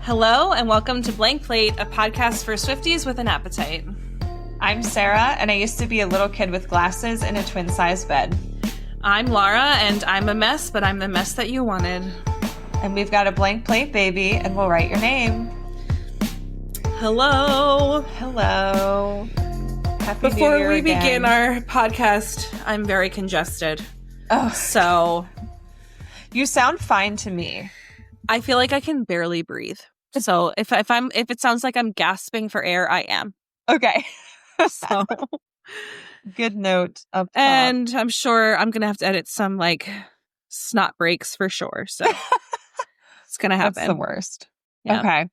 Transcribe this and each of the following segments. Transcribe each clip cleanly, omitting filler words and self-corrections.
Hello, and welcome to Blank Plate, a podcast for Swifties with an appetite. I'm Sara, and I used to be a little kid with glasses in a twin-size bed. I'm Laura, and I'm a mess, but I'm the mess that you wanted. And we've got a blank plate, baby, and we'll write your name. Hello. Hello. Happy Before New Year we again. begin our podcast, I'm very congested. Oh, So you sound fine to me. I feel like I can barely breathe. So if it sounds like I'm gasping for air, I am. Okay. So Good note up top. and I'm sure I'm gonna have to edit some like snot breaks for sure. So it's gonna happen. That's the worst. Yeah. Okay.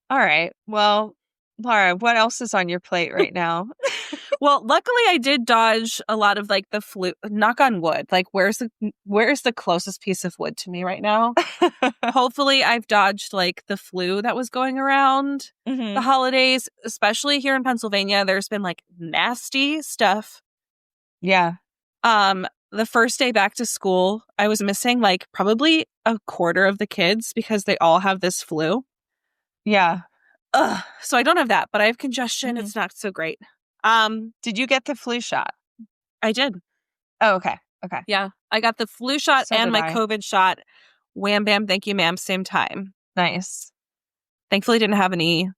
All right. Well, Laura, what else is on your plate right now? Well, luckily I did dodge a lot of like the flu. Knock on wood. Like where's the closest piece of wood to me right now? Hopefully I've dodged like the flu that was going around the holidays, especially here in Pennsylvania. There's been like nasty stuff. Yeah. The first day back to school, I was missing like probably a quarter of the kids because they all have this flu. Yeah. Ugh. So I don't have that, but I have congestion. It's not so great. Did you get the flu shot? I did. Oh, okay. Okay. Yeah. I got the flu shot So and did my I. COVID shot. Wham, bam, thank you, ma'am. Same time. Nice. Thankfully, didn't have any.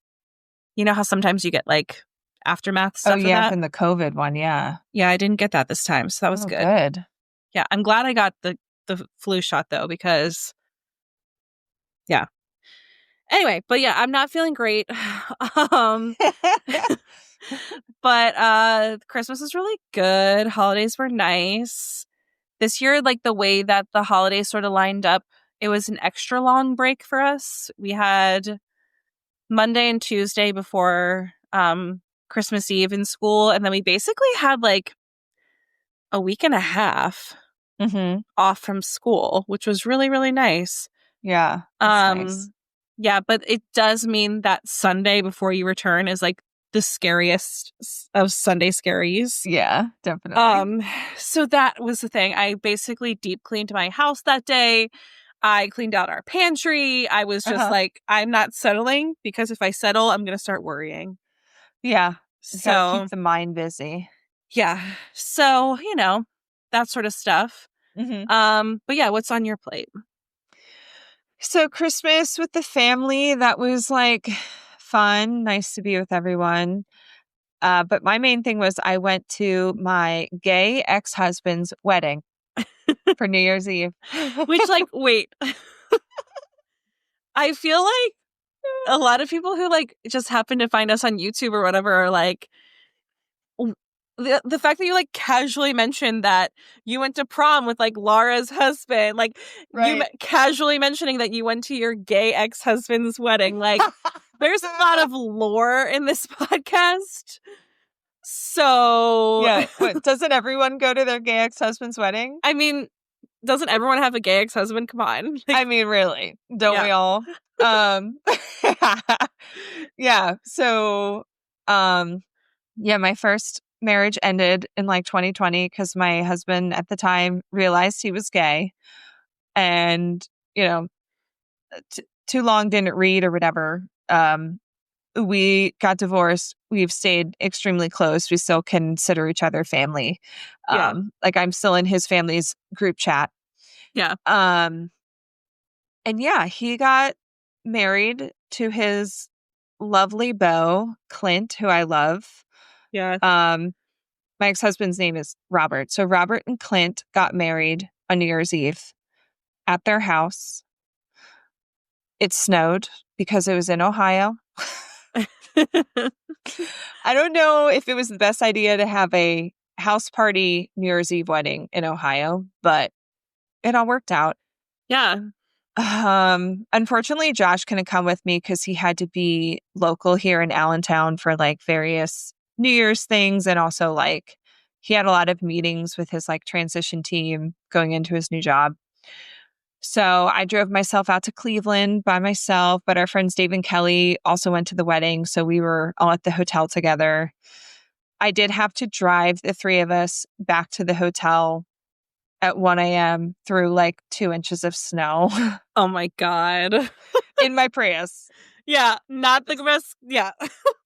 You know how sometimes you get like aftermath stuff. Oh, yeah, of that? from the COVID one. Yeah. Yeah, I didn't get that this time, so that was Oh, good. good. Yeah, I'm glad I got the flu shot though because, yeah. Anyway, but yeah, I'm not feeling great. But Christmas was really good. Holidays were nice. This year, like the way that the holidays sort of lined up, it was an extra long break for us. We had Monday and Tuesday before Christmas Eve in school, and then we basically had like a week and a half off from school, which was really, really nice. Yeah. That's nice. Yeah, but it does mean that Sunday before you return is like the scariest of Sunday scaries. Yeah, definitely. So that was the thing. I basically deep cleaned my house that day. I cleaned out our pantry. I was just like, I'm not settling because if I settle, I'm going to start worrying. Yeah. So keep the mind busy. yeah. So, you know, that sort of stuff. But yeah, what's on your plate? So Christmas with the family, that was like fun. Nice to be with everyone. But my main thing was I went to my gay ex-husband's wedding for New Year's Eve. Which, like, wait. I feel like a lot of people who, like, just happen to find us on YouTube or whatever are like, the fact that you, like, casually mentioned that you went to prom with, like, Laura's husband, like, you casually mentioning that you went to your gay ex-husband's wedding, like, there's a lot of lore in this podcast. So... Yeah. What, doesn't everyone go to their gay ex-husband's wedding? I mean, doesn't everyone have a gay ex-husband? Come on. Like, I mean, really? Don't we all? Yeah. So, yeah, my first marriage ended in like 2020 because my husband at the time realized he was gay and, you know, too long didn't read or whatever. We got divorced. We've stayed extremely close. We still consider each other family. Yeah. Like I'm still in his family's group chat. Yeah. And yeah, he got married to his lovely beau, Clint, who I love. Yeah. My ex-husband's name is Robert. So Robert and Clint got married on New Year's Eve at their house. It snowed because it was in Ohio. I don't know if it was the best idea to have a house party New Year's Eve wedding in Ohio, but it all worked out. Yeah. Unfortunately, Josh couldn't come with me because he had to be local here in Allentown for like various New Year's things. And also like he had a lot of meetings with his like transition team going into his new job. So I drove myself out to Cleveland by myself, but our friends Dave and Kelly also went to the wedding. So we were all at the hotel together. I did have to drive the three of us back to the hotel at 1 a.m. through like 2 inches of snow. Oh my God. in my Prius. Yeah, not the best. Yeah,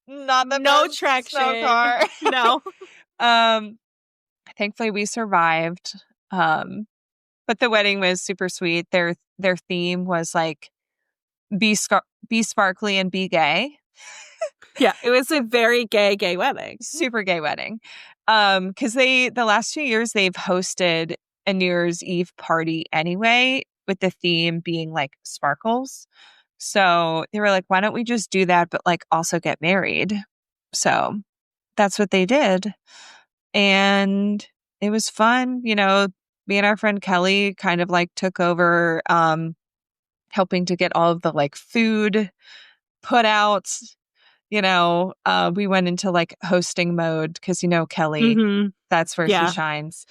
Not the no best traction. snow car. No. Thankfully we survived. But the wedding was super sweet. Their theme was like be sparkly and be gay. Yeah, it was a very gay wedding. Super gay wedding. Because the last 2 years they've hosted a New Year's Eve party anyway, with the theme being like sparkles. So they were like, why don't we just do that, but like also get married? So that's what they did. And it was fun. You know, me and our friend Kelly kind of like took over helping to get all of the like food put out. You know, we went into like hosting mode because, you know, Kelly, that's where she shines.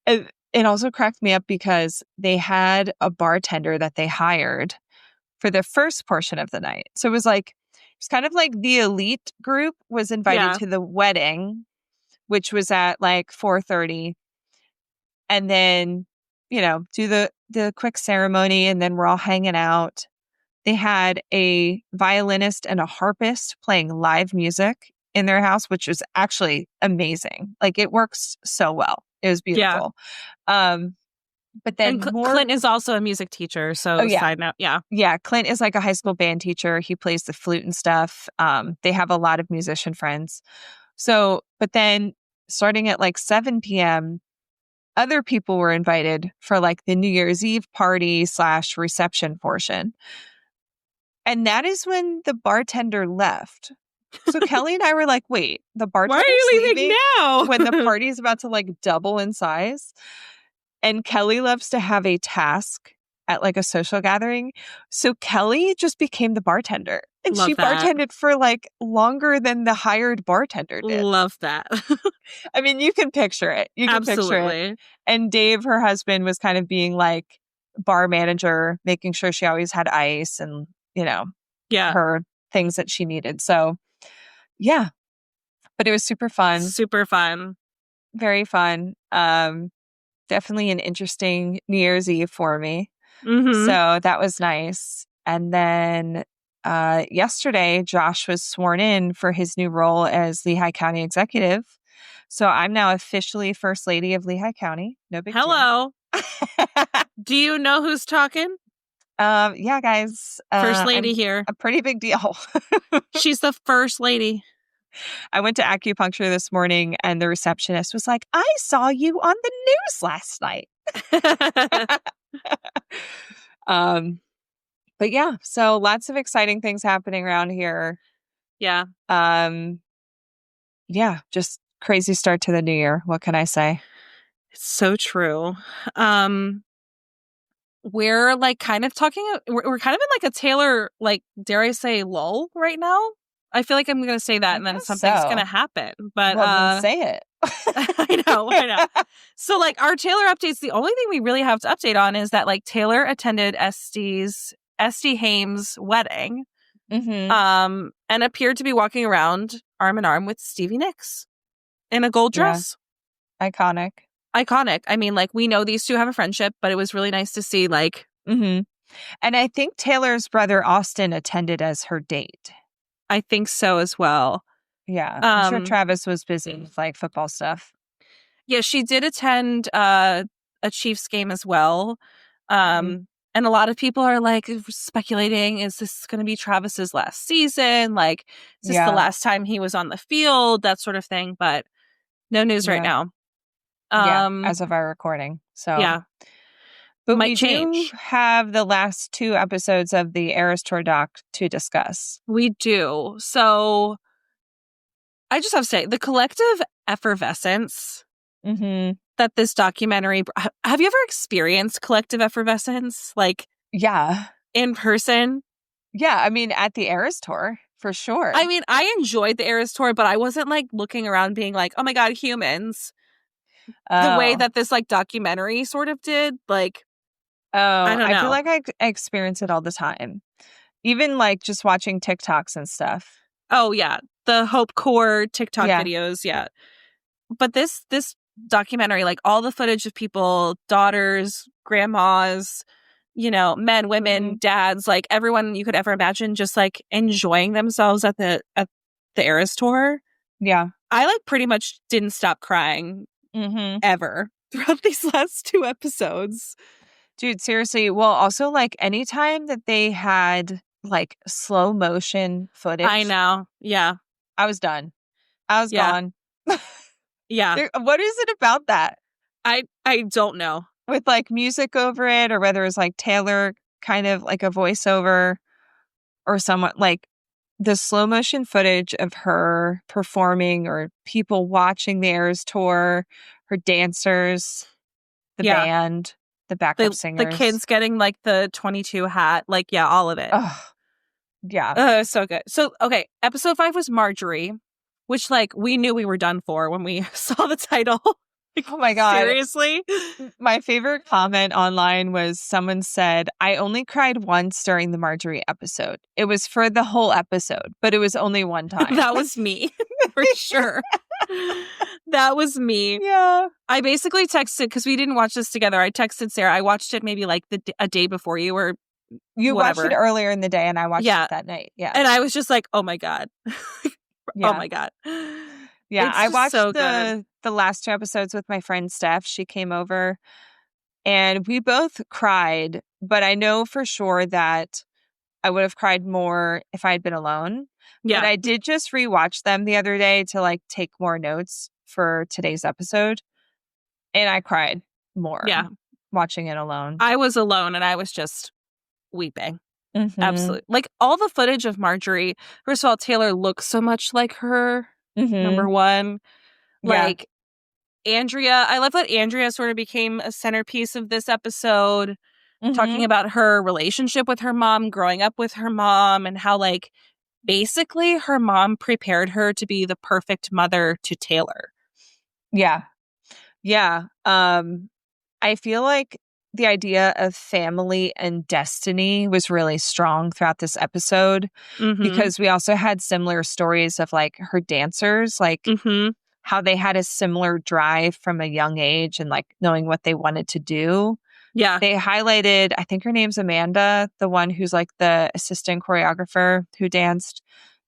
It also cracked me up because they had a bartender that they hired for the first portion of the night. So it was kind of like the elite group was invited to the wedding, which was at like 4:30. And then, you know, do the quick ceremony, and then we're all hanging out. They had a violinist and a harpist playing live music in their house, which was actually amazing. Like, it works so well. It was beautiful. But then Clint is also a music teacher. So side note. Yeah. Yeah. Clint is like a high school band teacher. He plays the flute and stuff. They have a lot of musician friends. So, but then starting at like 7 p.m., other people were invited for like the New Year's Eve party / reception portion. And that is when the bartender left. So Kelly and I were like, wait, the bartender's why are you leaving now? when the party's about to like double in size? And Kelly loves to have a task at like a social gathering. So Kelly just became the bartender. And she bartended for like longer than the hired bartender did. Love that. I mean, you can picture it. You can picture it. And Dave, her husband, was kind of being like bar manager, making sure she always had ice and, you know, her things that she needed. So, yeah. But it was super fun. Super fun. Very fun. Definitely an interesting New Year's Eve for me. So that was nice. And then yesterday, Josh was sworn in for his new role as Lehigh County Executive. So I'm now officially First Lady of Lehigh County. No big deal. Do you know who's talking? Yeah, guys. First Lady here. A pretty big deal. She's the First Lady. I went to acupuncture this morning and the receptionist was like, I saw you on the news last night. But yeah, so lots of exciting things happening around here. Yeah. Yeah, just crazy start to the new year. What can I say? It's so true. We're like kind of talking, we're kind of in like a Taylor, like, dare I say, lull right now? I feel like I'm going to say that and then something's going to happen. But then say it. I know. So like our Taylor updates, the only thing we really have to update on is that like Taylor attended Haim's wedding and appeared to be walking around arm in arm with Stevie Nicks in a gold dress. Yeah. Iconic. I mean, like, we know these two have a friendship, but it was really nice to see like. And I think Taylor's brother Austin attended as her date. I think so as well. Yeah. I'm sure Travis was busy with like football stuff. Yeah, she did attend a Chiefs game as well. And a lot of people are like speculating, is this going to be Travis's last season? Like, is this the last time he was on the field? That sort of thing. But no news right now. As of our recording. So yeah. But we do have the last 2 episodes of the Eras Tour doc to discuss. We do. So I just have to say, the collective effervescence that this documentary... Have you ever experienced collective effervescence? Like, in person? Yeah, I mean, at the Eras Tour, for sure. I mean, I enjoyed the Eras Tour, but I wasn't like looking around being like, oh my God, humans. The way that this like documentary sort of did. Like, I don't know. I feel like I experience it all the time. Even like just watching TikToks and stuff. Oh, yeah. The Hope Core TikTok videos. Yeah. But this documentary, like all the footage of people, daughters, grandmas, you know, men, women, dads, like everyone you could ever imagine just like enjoying themselves at the Eras tour. Yeah. I like pretty much didn't stop crying ever throughout these last 2 episodes. Dude, seriously. Well, also like anytime that they had like slow motion footage, I know. Yeah. I was done. I was gone. Yeah. What is it about that? I don't know. With like music over it, or whether it's like Taylor kind of like a voiceover or someone like the slow motion footage of her performing or people watching the Eras tour, her dancers, the band, the backup singers. The kids getting like the 22 hat, like, yeah, all of it. Oh, yeah. So good. So, okay, episode 5 was Marjorie, which like we knew we were done for when we saw the title. Like, oh my God. Seriously? My favorite comment online was someone said, I only cried once during the Marjorie episode. It was for the whole episode, but it was only one time. That was me, for sure. That was me. Yeah. I basically texted, because we didn't watch this together. I texted Sarah. I watched it maybe like a day before you, or you whatever. watched it earlier in the day, and I watched it that night. Yeah. And I was just like, oh my God. Yeah. Oh my God. Yeah. I watched so the last 2 episodes with my friend Steph. She came over and we both cried, but I know for sure that I would have cried more if I had been alone. Yeah. But I did just rewatch them the other day to like take more notes for today's episode. And I cried more. Yeah. Watching it alone. I was alone and I was just weeping. Absolutely. Like all the footage of Marjorie, first of all, Taylor looks so much like her. Number one. Like Andrea, I love that Andrea sort of became a centerpiece of this episode, talking about her relationship with her mom, growing up with her mom, and how like basically her mom prepared her to be the perfect mother to Taylor. Yeah. Yeah. I feel like the idea of family and destiny was really strong throughout this episode because we also had similar stories of like her dancers, like how they had a similar drive from a young age and like knowing what they wanted to do. Yeah. They highlighted, I think her name's Amanda, the one who's like the assistant choreographer who danced.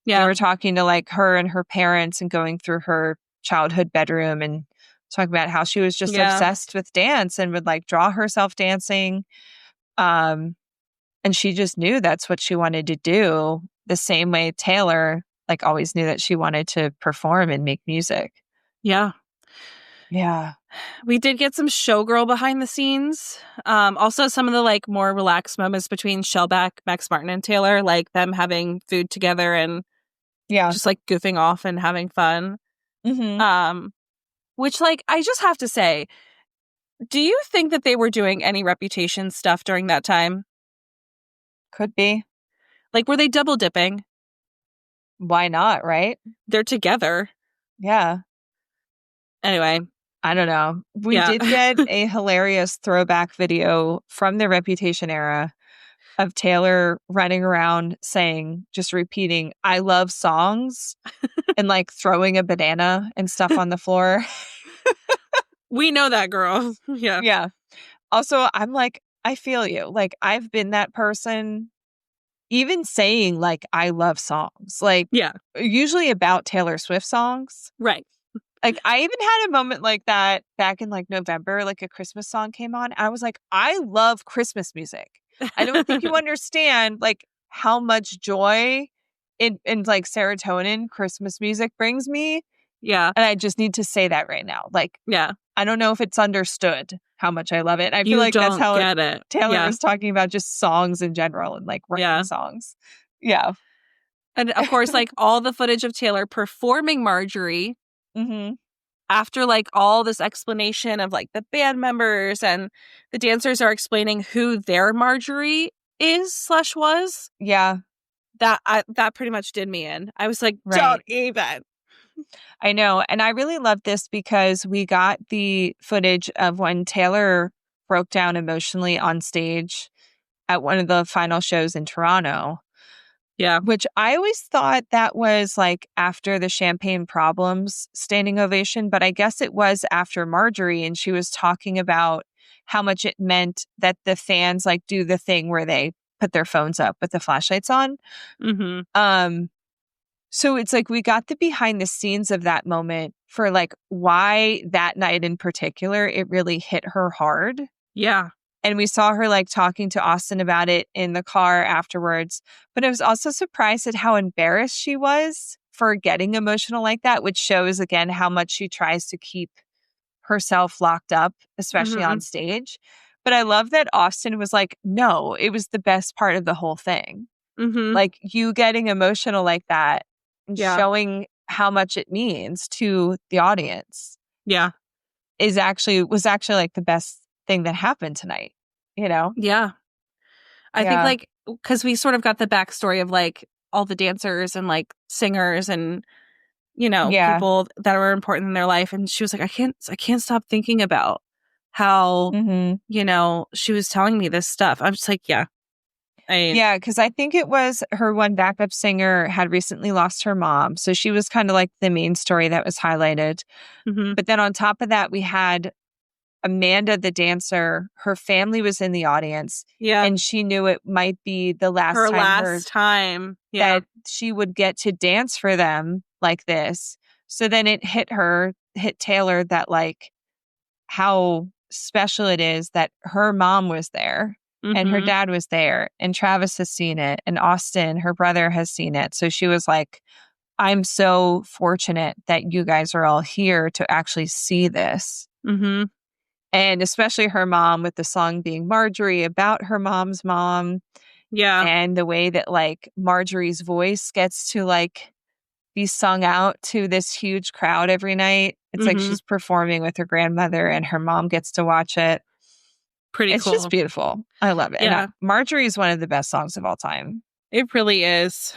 Yeah. They were talking to like her and her parents and going through her childhood bedroom and talking about how she was just obsessed with dance and would like draw herself dancing. And she just knew that's what she wanted to do, the same way Taylor like always knew that she wanted to perform and make music. Yeah. Yeah. We did get some Showgirl behind the scenes. Also some of the like more relaxed moments between Shellback, Max Martin, and Taylor, like them having food together and just like goofing off and having fun. Which, like, I just have to say, do you think that they were doing any Reputation stuff during that time? Could be. Like, were they double dipping? Why not, right? They're together. Yeah. Anyway. I don't know. We did get a hilarious throwback video from the Reputation era of Taylor running around saying, just repeating, I love songs, and like throwing a banana and stuff on the floor. We know that, girl. Yeah. Yeah. Also, I'm like, I feel you. Like, I've been that person, even saying like, I love songs, like, usually about Taylor Swift songs. Right. Like, I even had a moment like that back in like November, like a Christmas song came on. I was like, I love Christmas music. I don't think you understand like how much joy and like serotonin Christmas music brings me. Yeah. And I just need to say that right now. Like, I don't know if it's understood how much I love it. I feel like that's how Taylor was talking about just songs in general and like writing songs. Yeah. And of course, like all the footage of Taylor performing Marjorie after like all this explanation of like the band members and the dancers are explaining who their Marjorie is/was. Yeah. That pretty much did me in. I was like, don't even. I know. And I really love this because we got the footage of when Taylor broke down emotionally on stage at one of the final shows in Toronto. Yeah. Which I always thought that was like after the Champagne Problems standing ovation, but I guess it was after Marjorie, and she was talking about how much it meant that the fans like do the thing where they put their phones up with the flashlights on. So it's like we got the behind the scenes of that moment for like why that night in particular, it really hit her hard. Yeah. And we saw her like talking to Austin about it in the car afterwards. But I was also surprised at how embarrassed she was for getting emotional like that, which shows again how much she tries to keep herself locked up, especially on stage. But I love that Austin was like, no, it was the best part of the whole thing. Like you getting emotional like that and showing how much it means to the audience. Yeah. Was actually like the best thing that happened tonight, you know? Yeah. I think like, because we sort of got the backstory of like all the dancers and like singers and, you know, people that were important in their life. And she was like, I can't stop thinking about how, you know, she was telling me this stuff. I'm just like, yeah. Because I think it was her one backup singer had recently lost her mom. So she was kind of like the main story that was highlighted. But then on top of that, we had Amanda, the dancer. Her family was in the audience. Yeah. And she knew it might be the last time that she would get to dance for them like this. So then it hit Taylor that like how special it is that her mom was there. And her dad was there, and Travis has seen it, and Austin, her brother, has seen it. So she was like, I'm so fortunate that you guys are all here to actually see this. And especially her mom with the song being Marjorie about her mom's mom. Yeah. And the way that like Marjorie's voice gets to like be sung out to this huge crowd every night. It's like she's performing with her grandmother and her mom gets to watch it. It's cool. It's just beautiful. I love it. Yeah. And Marjorie is one of the best songs of all time. It really is.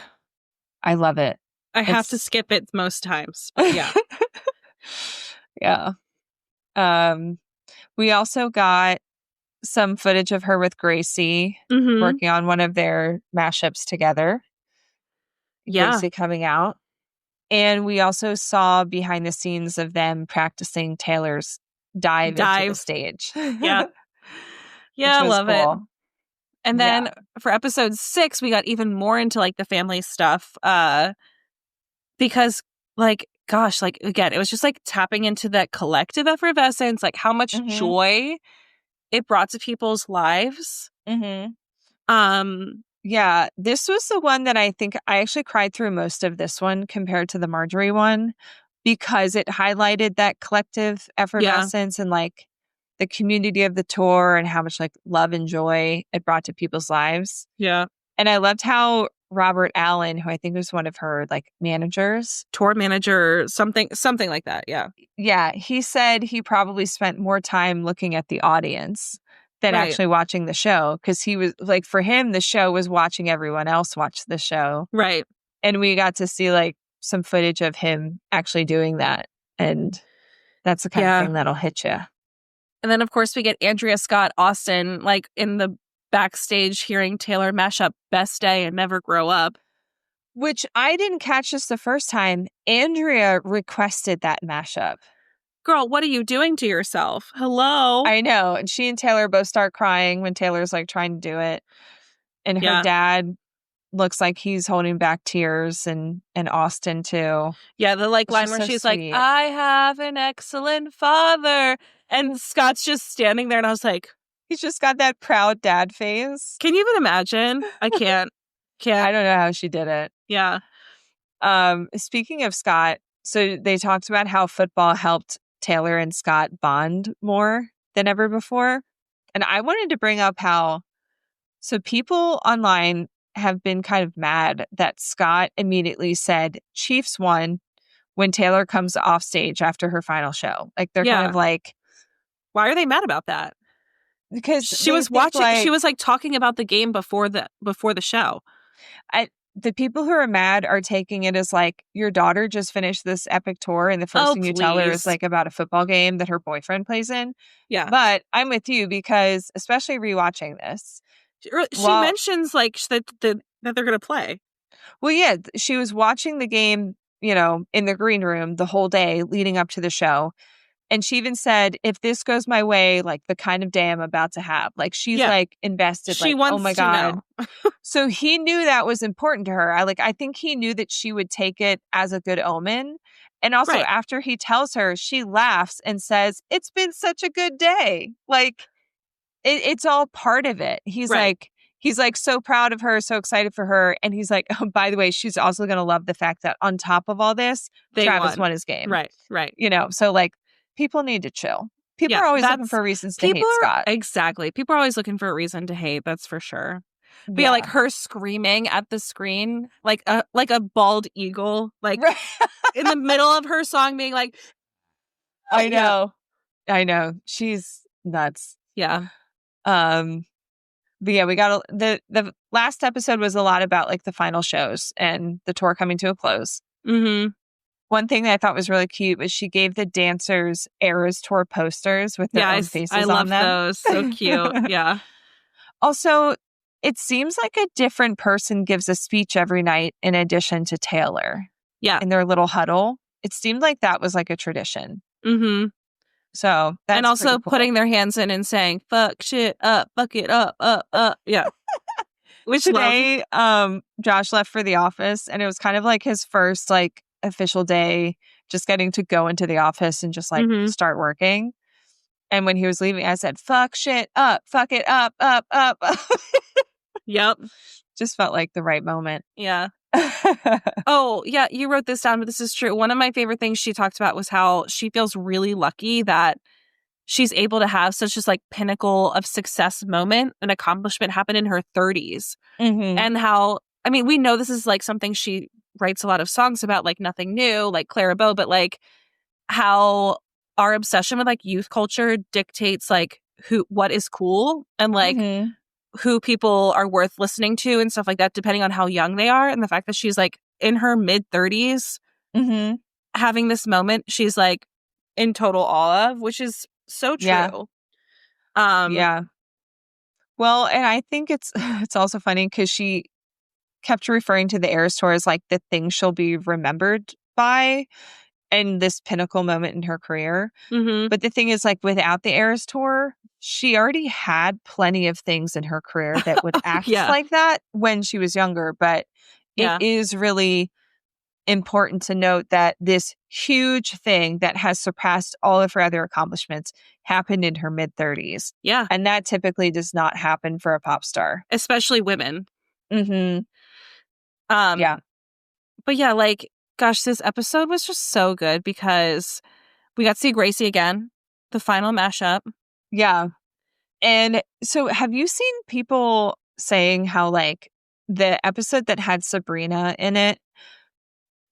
I love it. I have to skip it most times, but yeah. We also got some footage of her with Gracie working on one of their mashups together. Gracie coming out. And we also saw behind the scenes of them practicing Taylor's dive into the stage. Yeah, I love cool. it. And then for episode 6, we got even more into like the family stuff. Because like, gosh, like again, it was just like tapping into that collective effervescence, like how much joy it brought to people's lives. Yeah, this was the one that I think I actually cried through most of this one compared to the Marjorie one because it highlighted that collective effervescence and like the community of the tour and how much like love and joy it brought to people's lives. Yeah. And I loved how Robert Allen, who I think was one of her like managers, tour manager, something like that. Yeah. Yeah. He said he probably spent more time looking at the audience than actually watching the show. Cause he was like, for him, the show was watching everyone else watch the show. Right. And we got to see like some footage of him actually doing that. And that's the kind of thing that'll hit you. And then, of course, we get Andrea Scott Austin, like in the backstage hearing Taylor mash up Best Day and Never Grow Up. Which I didn't catch this the first time. Andrea requested that mashup. Girl, what are you doing to yourself? Hello? I know. And she and Taylor both start crying when Taylor's like trying to do it. And her dad looks like he's holding back tears and Austin too. Yeah, the like line where she's sweet. Like, I have an excellent father. And Scott's just standing there and I was like, he's just got that proud dad face. Can you even imagine? I can't. I don't know how she did it. Yeah. Speaking of Scott, so they talked about how football helped Taylor and Scott bond more than ever before. And I wanted to bring up how, so people online have been kind of mad that Scott immediately said Chiefs won when Taylor comes off stage after her final show. Like they're kind of like, why are they mad about that? Because she was watching, she was like talking about the game before the show. The people who are mad are taking it as like, your daughter just finished this epic tour and the first thing you tell her is like about a football game that her boyfriend plays in. Yeah. But I'm with you because especially rewatching this. She mentions like that they're going to play. Well, yeah, she was watching the game, you know, in the green room the whole day leading up to the show. And she even said, if this goes my way, like the kind of day I'm about to have, like she's Yeah. like invested, She like, wants oh my to God. know. So he knew that was important to her. I think he knew that she would take it as a good omen. And also Right. after he tells her, she laughs and says, it's been such a good day. Like it's all part of it. Right. He's like so proud of her, so excited for her. And he's like, oh, by the way, she's also going to love the fact that on top of all this, They Travis won. won his game. Right. Right. You know, so like people need to chill. People Yeah. are always looking That's for reasons to people hate are Scott. exactly. People are always looking for a reason to hate. That's for sure. But yeah, Yeah. like her screaming at the screen, like a bald eagle, like Right. in the middle of her song, being like, I Yeah. know. I know. She's nuts. yeah, But yeah, we got the last episode was a lot about like the final shows and the tour coming to a close. mm-hmm. One thing that I thought was really cute was she gave the dancers Eras Tour posters with their Yeah, own faces I on love them. those. So cute. Yeah. Also, it seems like a different person gives a speech every night in addition to Taylor Yeah. in their little huddle. It seemed like that was like a tradition. Mm-hmm. So that's And also pretty cool. putting their hands in and saying, fuck shit up, fuck it up. Yeah. Which today, Josh left for the office and it was kind of like his first like official day, just getting to go into the office and just like Mhm. start working. And when he was leaving, I said, fuck shit up, fuck it up. Yep. Just felt like the right moment. Yeah. Oh, yeah, you wrote this down, but this is true. One of my favorite things she talked about was how she feels really lucky that she's able to have such this like pinnacle of success moment and accomplishment happen in her 30s. Mhm. And how, I mean, we know this is like something she writes a lot of songs about, like Nothing New, like Clara Bow, but like how our obsession with like youth culture dictates like what is cool and like Mhm. who people are worth listening to and stuff like that, depending on how young they are. And the fact that she's like in her mid 30s Mhm. having this moment, she's like in total awe of, which is so true. Yeah. Yeah. Well, and I think it's it's also funny because she kept referring to the Eras Tour as like the thing she'll be remembered by and this pinnacle moment in her career. Mm-hmm. But the thing is, like, without the Eras Tour, she already had plenty of things in her career that would act Yeah. like that when she was younger. But Yeah. it is really important to note that this huge thing that has surpassed all of her other accomplishments happened in her mid 30s. Yeah. And that typically does not happen for a pop star. Especially women. Mm-hmm. Yeah. But yeah, like, gosh, this episode was just so good because we got to see Gracie again, the final mashup. Yeah. And so have you seen people saying how like the episode that had Sabrina in it,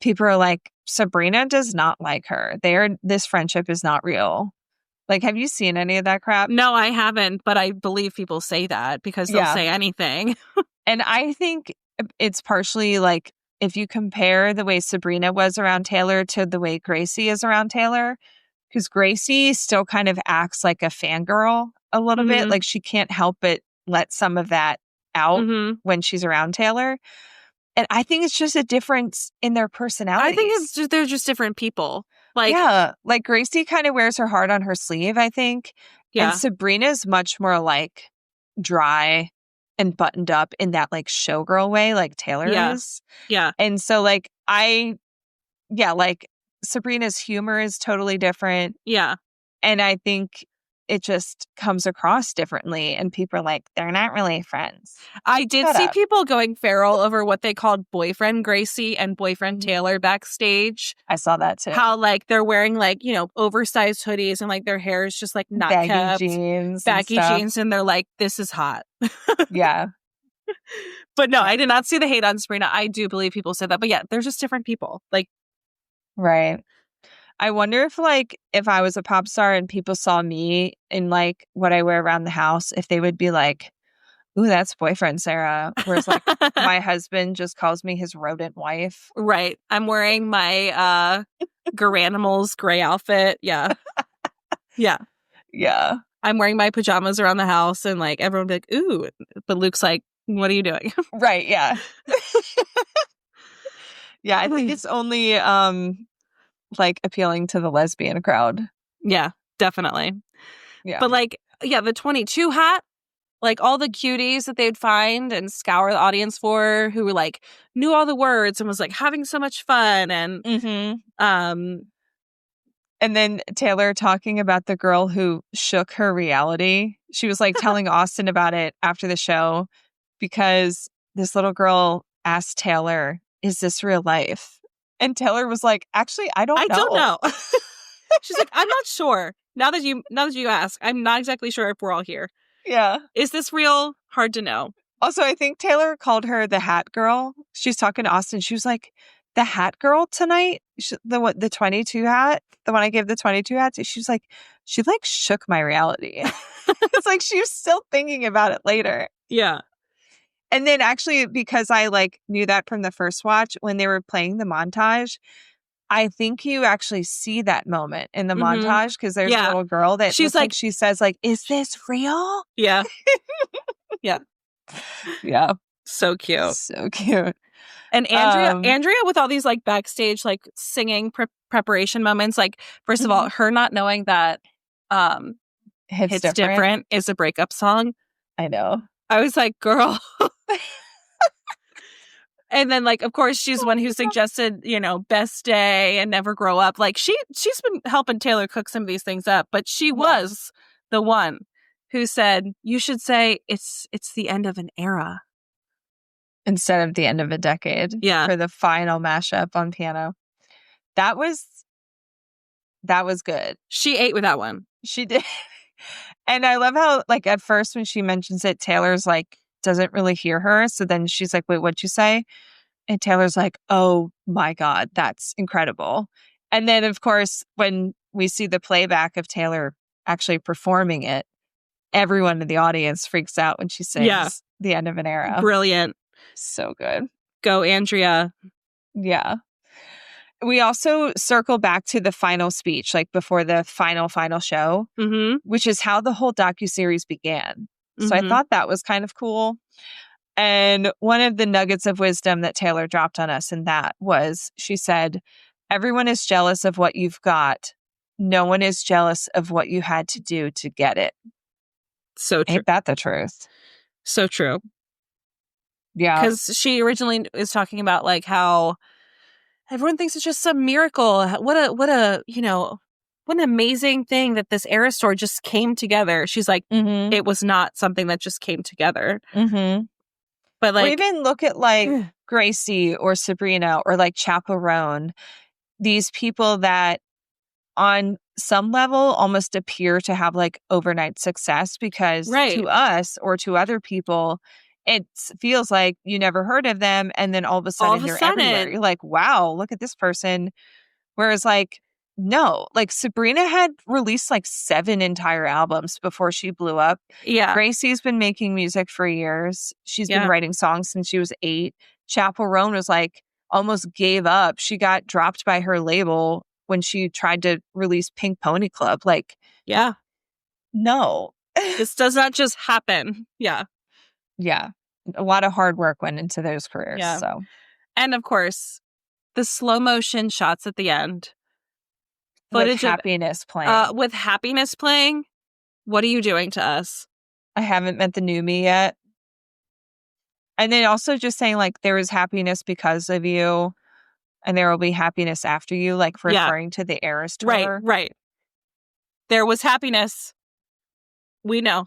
people are like, Sabrina does not like her. This friendship is not real. Like, have you seen any of that crap? No, I haven't, but I believe people say that because they'll Yeah. say anything. And I think it's partially like if you compare the way Sabrina was around Taylor to the way Gracie is around Taylor, because Gracie still kind of acts like a fangirl a little bit. Mhm. Like she can't help but let some of that out Mhm. when she's around Taylor. And I think it's just a difference in their personalities. I think it's just they're just different people. Like, yeah, like Gracie kind of wears her heart on her sleeve, I think. yeah, And Sabrina's much more like dry and buttoned up in that like showgirl way, like Taylor Yeah. is. yeah, And so like like Sabrina's humor is totally different. yeah. And I think it just comes across differently. And people are like, they're not really friends. I did Shut see up. people going feral over what they called boyfriend Gracie and boyfriend Mhm. Taylor backstage. I saw that too. How like they're wearing like, you know, oversized hoodies and like their hair is just like not baggy kept. jeans. Baggy and stuff. jeans, and they're like, this is hot. Yeah. But no, I did not see the hate on Sabrina. I do believe people said that. But yeah, they're just different people. Like, Right. I wonder if I was a pop star and people saw me in like what I wear around the house, if they would be like, ooh, that's boyfriend Sarah. Whereas like my husband just calls me his rodent wife. right. I'm wearing my Garanimals gray outfit. Yeah. Yeah. Yeah. I'm wearing my pajamas around the house and like everyone would be like, ooh. But Luke's like, what are you doing? Right. Yeah. Yeah. I think it's only like appealing to the lesbian crowd. Yeah, definitely. Yeah. But like, yeah, the 22 hat, like all the cuties that they'd find and scour the audience for who were like knew all the words and was like having so much fun. And and then Taylor talking about the girl who shook her reality. She was like telling Austin about it after the show because this little girl asked Taylor, "Is this real life?" And Taylor was like, "Actually, I don't know." She's like, "I'm not sure. Now that you ask, I'm not exactly sure if we're all here. Yeah. Is this real? Hard to know." Also, I think Taylor called her the hat girl. She's talking to Austin. She was like, "The hat girl tonight? The 22 hat? The one I gave the 22 hat to?" She was like, "She like shook my reality." It's like she was still thinking about it later. Yeah. And then actually, because I like knew that from the first watch, when they were playing the montage, I think you actually see that moment in the montage because there's a little girl that she's like, she says like, "Is this real?" Yeah. Yeah. Yeah. So cute. So cute. And Andrea with all these like backstage like singing preparation moments, like first of all, her not knowing that Hits Different is a breakup song. I know. I was like, girl. And then like of course she's one who suggested, Best Day and Never Grow Up. Like she's been helping Taylor cook some of these things up, but she was the one who said you should say it's the end of an era instead of the end of a decade. Yeah. For the final mashup on piano. That was good. She ate with that one. She did. And I love how like at first when she mentions it, Taylor's like doesn't really hear her. So then she's like, "Wait, what'd you say?" And Taylor's like, "Oh my God, that's incredible." And then of course, when we see the playback of Taylor actually performing it, everyone in the audience freaks out when she sings the end of an era. Brilliant. So good. Go, Andrea. Yeah. We also circle back to the final speech, like before the final show, which is how the whole docuseries began. So I thought that was kind of cool. And one of the nuggets of wisdom that Taylor dropped on us in that was, she said, "Everyone is jealous of what you've got. No one is jealous of what you had to do to get it." So true. Ain't that the truth? So true. Yeah. Because she originally is talking about like how everyone thinks it's just some miracle. What an amazing thing that this era store just came together. She's like, it was not something that just came together. But like, or even look at like Gracie or Sabrina or like Chaperone, these people that on some level almost appear to have like overnight success because to us or to other people, it feels like you never heard of them. And then all of a sudden they're everywhere. You're like, wow, look at this person. Whereas like, no, like Sabrina had released like 7 entire albums before she blew up. Yeah. Gracie's been making music for years. She's been writing songs since she was 8. Chaperone was like almost gave up. She got dropped by her label when she tried to release Pink Pony Club. Like, no. This does not just happen. Yeah. Yeah. A lot of hard work went into those careers. Yeah. So, and of course, the slow motion shots at the end. With Happiness playing. With Happiness playing, what are you doing to us? I haven't met the new me yet. And then also just saying like there is happiness because of you and there will be happiness after you, like referring to the Eras tour. Right. There was happiness. We know.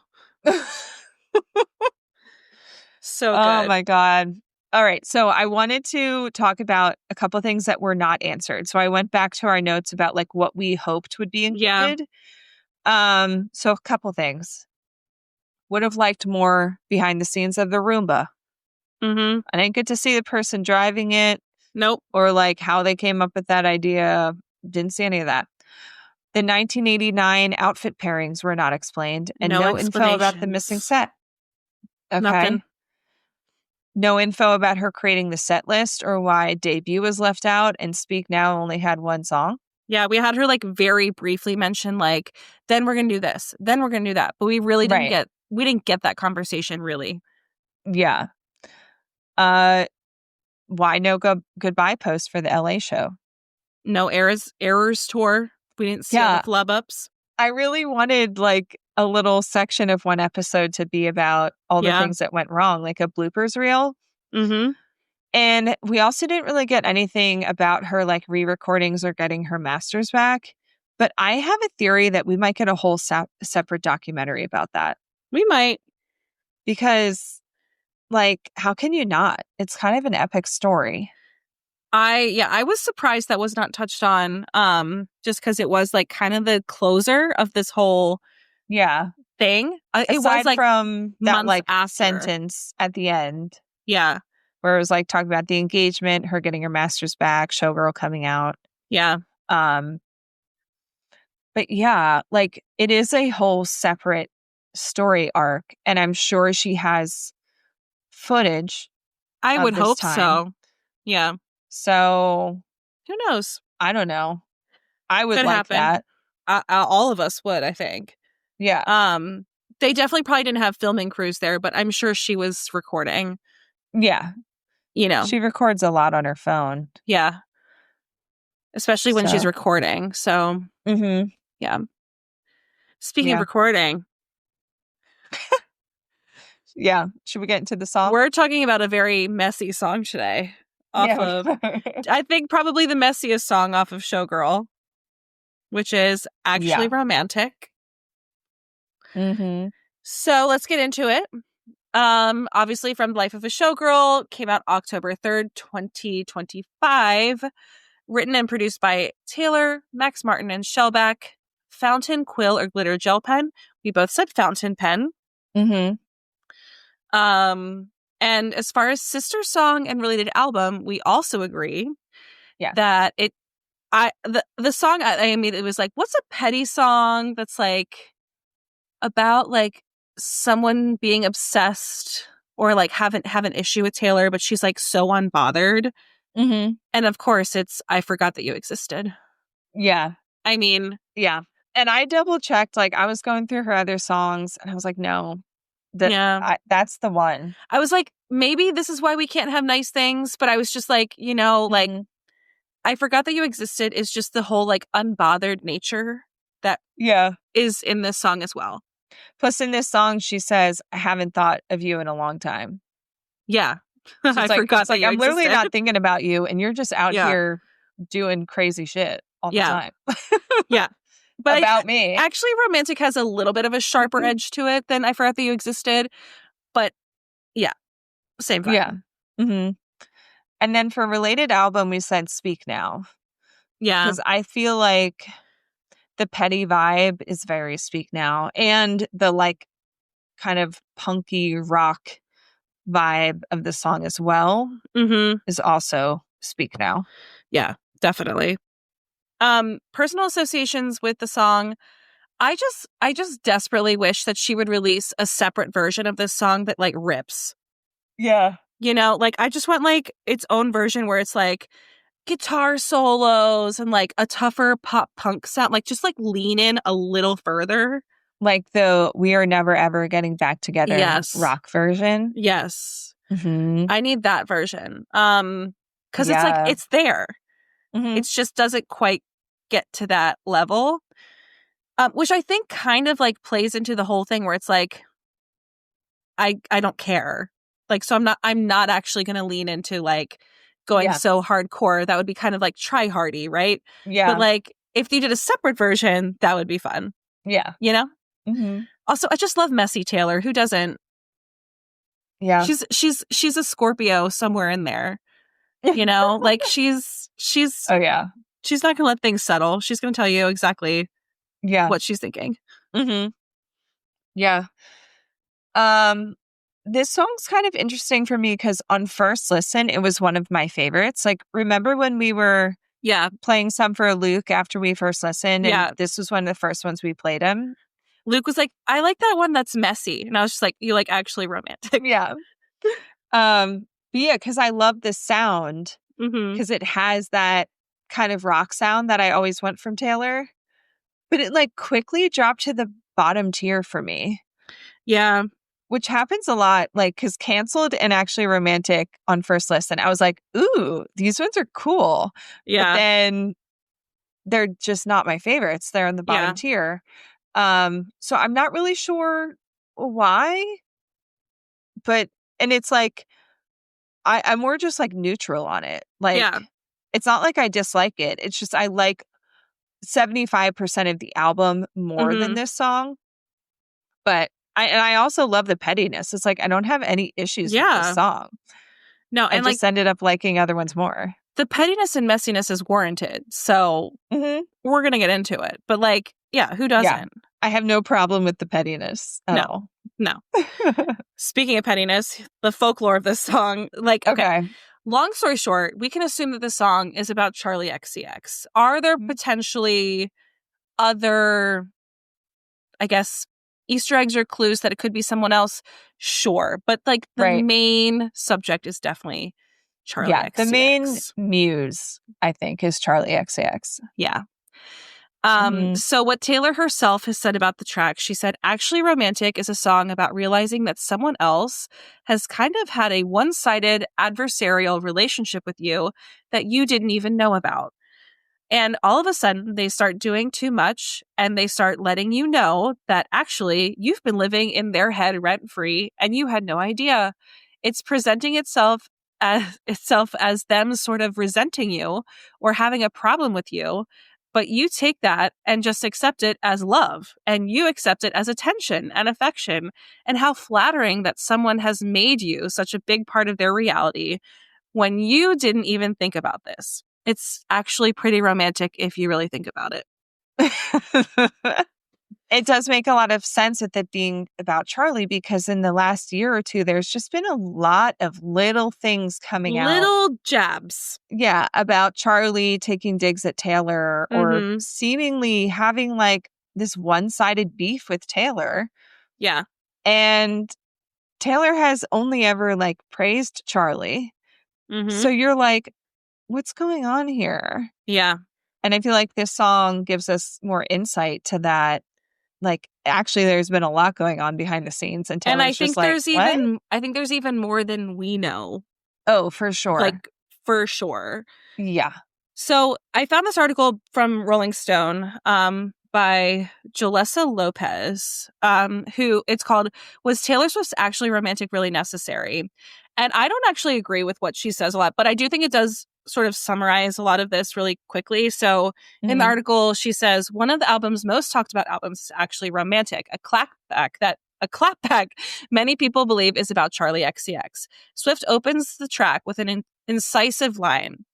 So good. Oh my God. All right. So I wanted to talk about a couple of things that were not answered. So I went back to our notes about like what we hoped would be included. So a couple things. Would have liked more behind the scenes of the Roomba. I didn't get to see the person driving it. Nope. Or like how they came up with that idea. Didn't see any of that. The 1989 outfit pairings were not explained. And no info about the missing set. Okay. Nothing. No info about her creating the set list or why Debut was left out and Speak Now only had one song. Yeah, we had her like very briefly mention like, then we're going to do this, then we're going to do that. But we really didn't get that conversation really. Yeah. Why no goodbye post for the LA show? No errors tour. We didn't see all the flub ups. I really wanted like a little section of one episode to be about all the things that went wrong, like a bloopers reel. Mm-hmm. And we also didn't really get anything about her like re-recordings or getting her masters back. But I have a theory that we might get a whole separate documentary about that. We might. Because, like, how can you not? It's kind of an epic story. I was surprised that was not touched on, just because it was like kind of the closer of this whole thing. It was like from that like after. sentence at the end. Yeah. Where it was like talking about the engagement, her getting her master's back, Showgirl coming out. Yeah. But yeah, like it is a whole separate story arc. And I'm sure she has footage. I would hope so. Yeah. So who knows? I don't know. I would Could like happen. that. All of us would, I think. Yeah. They definitely probably didn't have filming crews there, but I'm sure she was recording. Yeah. You know. She records a lot on her phone. Yeah. Especially when she's recording. So, yeah. Speaking of recording. Yeah. Should we get into the song? We're talking about a very messy song today. I think probably the messiest song off of Showgirl, which is actually romantic. Mm-hmm. So let's get into it. Obviously from Life of a Showgirl, came out October 3rd, 2025. Written and produced by Taylor, Max Martin, and Shellback. Fountain, quill, or glitter gel pen. We both said fountain pen. Mm-hmm. And as far as sister song and related album, we also agree that the song, I mean, it was like, what's a petty song that's like about like someone being obsessed or like have an issue with Taylor, but she's like so unbothered. Mm-hmm. And of course it's I Forgot That You Existed. Yeah. I mean, yeah. And I double checked, like I was going through her other songs and I was like, no, that's the one. I was like, maybe this is why we can't have nice things. But I was just like, you know, like I Forgot That You Existed is just the whole like unbothered nature that is in this song as well. Plus in this song, she says, I haven't thought of you in a long time. Yeah. So I forgot that I'm literally existed. not thinking about you and you're just out here doing crazy shit all the time. Yeah. But about me. Actually, Romantic has a little bit of a sharper edge to it than I Forgot That You Existed. But yeah, same vibe. Yeah. Mm-hmm. And then for related album, we said Speak Now. Yeah. Because I feel like the petty vibe is very Speak Now. And the like kind of punky rock vibe of the song as well is also Speak Now. Yeah, definitely. Personal associations with the song. I just desperately wish that she would release a separate version of this song that like rips. Yeah. You know, like I just want like its own version where it's like guitar solos and like a tougher pop punk sound, like just like lean in a little further. Like the We Are Never Ever Getting Back Together rock version. Yes. Mm-hmm. I need that version. Because it's like it's there. Mm-hmm. It just doesn't quite get to that level. Which I think kind of like plays into the whole thing where it's like I don't care. Like so I'm not actually gonna lean into like going so hardcore. That would be kind of like try hardy, right? Yeah. But like if you did a separate version, that would be fun. Yeah. You know? Mm-hmm. Also, I just love messy Taylor. Who doesn't? Yeah. She's a Scorpio somewhere in there. You know? Like she's oh yeah. She's not gonna let things settle. She's gonna tell you exactly what she's thinking. Mm-hmm. Yeah. This song's kind of interesting for me because on first listen, it was one of my favorites. Like, remember when we were playing some for Luke after we first listened? And this was one of the first ones we played him. Luke was like, I like that one that's messy. And I was just like, you like actually romantic. Yeah. But yeah, because I love the sound because it has that kind of rock sound that I always want from Taylor. But it like quickly dropped to the bottom tier for me. Yeah. Which happens a lot, like, because Canceled and Actually Romantic on first listen, I was like, ooh, these ones are cool. Yeah. But then they're just not my favorites. They're in the bottom tier. So I'm not really sure why, but, and it's like, I'm more just like neutral on it. Like, it's not like I dislike it. It's just, I like 75% of the album more than this song. But I also love the pettiness. It's like, I don't have any issues with this song. No, I and just ended up liking other ones more. The pettiness and messiness is warranted. So we're going to get into it. But like, who doesn't? Yeah, I have no problem with the pettiness at all. No. Speaking of pettiness, the folklore of this song, like, okay. Long story short, we can assume that the song is about Charli XCX. Are there potentially other, I guess, Easter eggs or clues that it could be someone else? Sure. But like the main subject is definitely Charli XCX. The main muse, I think, is Charli XCX. Yeah. So what Taylor herself has said about the track, she said, Actually Romantic is a song about realizing that someone else has kind of had a one-sided adversarial relationship with you that you didn't even know about. And all of a sudden, they start doing too much and they start letting you know that actually you've been living in their head rent-free and you had no idea. It's presenting itself as them sort of resenting you or having a problem with you. But you take that and just accept it as love, and you accept it as attention and affection, and how flattering that someone has made you such a big part of their reality when you didn't even think about this. It's actually pretty romantic if you really think about it. It does make a lot of sense with it being about Charli, because in the last year or two, there's just been a lot of little things coming out. Little jabs. Yeah, about Charli taking digs at Taylor or seemingly having like this one-sided beef with Taylor. Yeah. And Taylor has only ever like praised Charli. So you're like, what's going on here? Yeah. And I feel like this song gives us more insight to that. Like, actually, there's been a lot going on behind the scenes, and Taylor's I think just like, I think there's even more than we know. Oh, for sure. Like, for sure. Yeah. So I found this article from Rolling Stone by Jalessa Lopez, who it's called, Was Taylor Swift's Actually Romantic Really Necessary? And I don't actually agree with what she says a lot, but I do think it does sort of summarize a lot of this really quickly. So in the article, she says, one of the album's most talked about albums is actually Romantic, a clapback many people believe is about Charli XCX. Swift opens the track with an incisive line.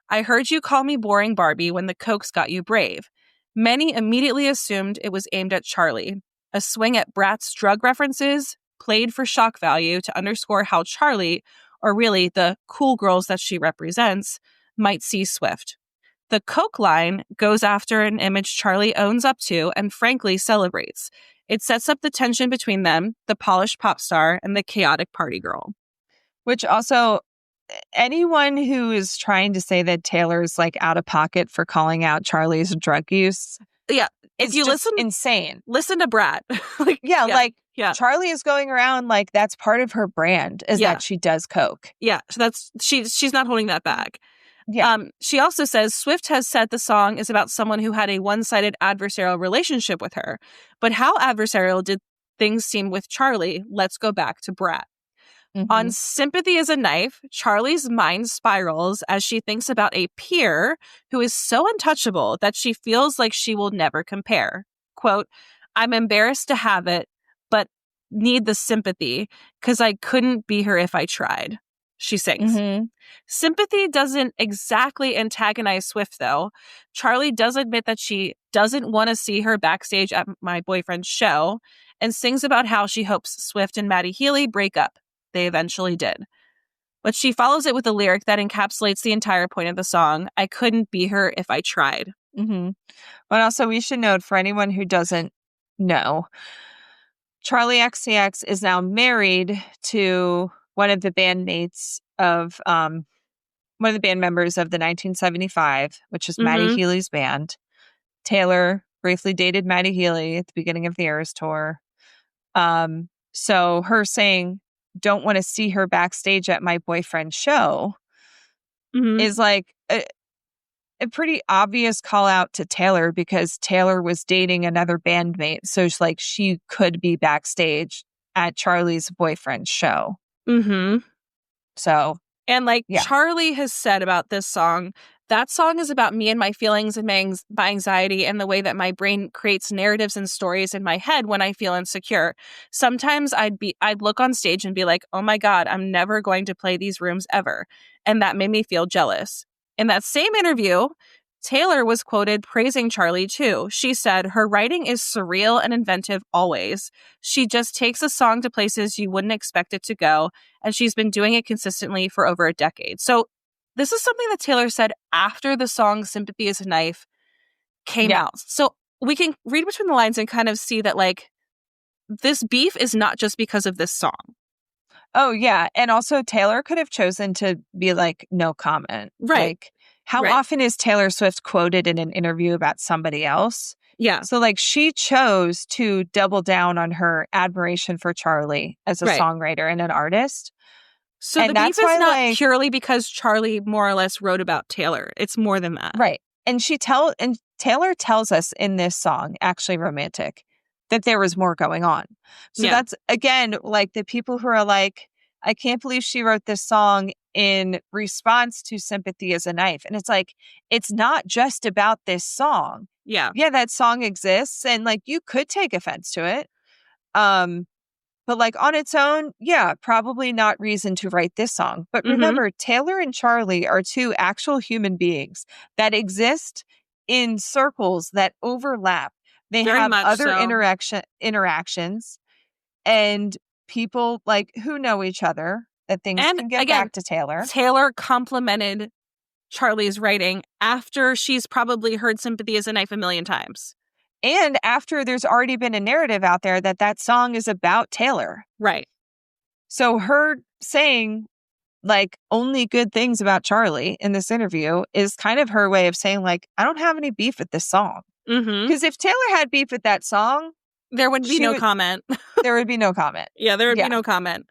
I heard you call me boring Barbie when the Cokes got you brave. Many immediately assumed it was aimed at Charli. A swing at Brat's drug references, played for shock value to underscore how Charli, or really the cool girls that she represents, might see Swift. The Coke line goes after an image Charli owns up to and frankly celebrates. It sets up the tension between them, the polished pop star and the chaotic party girl. Which also, anyone who is trying to say that Taylor's like out of pocket for calling out Charli's drug use, if you listen, insane. Listen to Brat. Charli is going around like that's part of her brand is that she does coke. Yeah, so she's not holding that back. Yeah. She also says Swift has said the song is about someone who had a one-sided adversarial relationship with her. But how adversarial did things seem with Charli? Let's go back to Brat. On Sympathy is a Knife, Charli's mind spirals as she thinks about a peer who is so untouchable that she feels like she will never compare. Quote, I'm embarrassed to have it, but need the sympathy because I couldn't be her if I tried, she sings. Sympathy doesn't exactly antagonize Swift, though. Charli does admit that she doesn't want to see her backstage at my boyfriend's show and sings about how she hopes Swift and Maddie Healy break up. They eventually did. But she follows it with a lyric that encapsulates the entire point of the song. I couldn't be her if I tried. But also we should note, for anyone who doesn't know, Charli XCX is now married to one of the bandmates of one of the band members of the 1975, which is Maddie Healy's band. Taylor briefly dated Maddie Healy at the beginning of the Eras tour. So her saying, don't want to see her backstage at my boyfriend's show is like, a pretty obvious call out to Taylor because Taylor was dating another bandmate. So it's like she could be backstage at Charli's boyfriend's show. Mm-hmm. So, and like yeah. Charli has said about this song, that song is about me and my feelings and my anxiety and the way that my brain creates narratives and stories in my head when I feel insecure. Sometimes I'd look on stage and be like, oh my God, I'm never going to play these rooms ever. And that made me feel jealous. In that same interview, Taylor was quoted praising Charli too. She said, her writing is surreal and inventive always. She just takes a song to places you wouldn't expect it to go, and she's been doing it consistently for over a decade. So this is something that Taylor said after the song Sympathy is a Knife came out. So we can read between the lines and kind of see that, like, this beef is not just because of this song. Oh, yeah. And also, Taylor could have chosen to be like, no comment. Right. Like, how often is Taylor Swift quoted in an interview about somebody else? Yeah. So, like, she chose to double down on her admiration for Charli as a songwriter and an artist. So and the that's beef is why, not like, purely because Charli more or less wrote about Taylor. It's more than that. Right. And Taylor tells us in this song, Actually Romantic, that there was more going on. So that's, again, like the people who are like, I can't believe she wrote this song in response to Sympathy is a Knife. And it's like, it's not just about this song. Yeah. Yeah, that song exists and like you could take offense to it. But like on its own, yeah, probably not reason to write this song. But remember, Taylor and Charli are two actual human beings that exist in circles that overlap. They Very have much other so. interactions and people like who know each other that things And can get again, back to Taylor. Taylor complimented Charli's writing after she's probably heard Sympathy is a Knife a million times. And after there's already been a narrative out there that song is about Taylor. Right. So her saying like only good things about Charli in this interview is kind of her way of saying like, I don't have any beef with this song. Because if Taylor had beef with that song, there would be no comment. There would be no comment. Yeah, there would be no comment.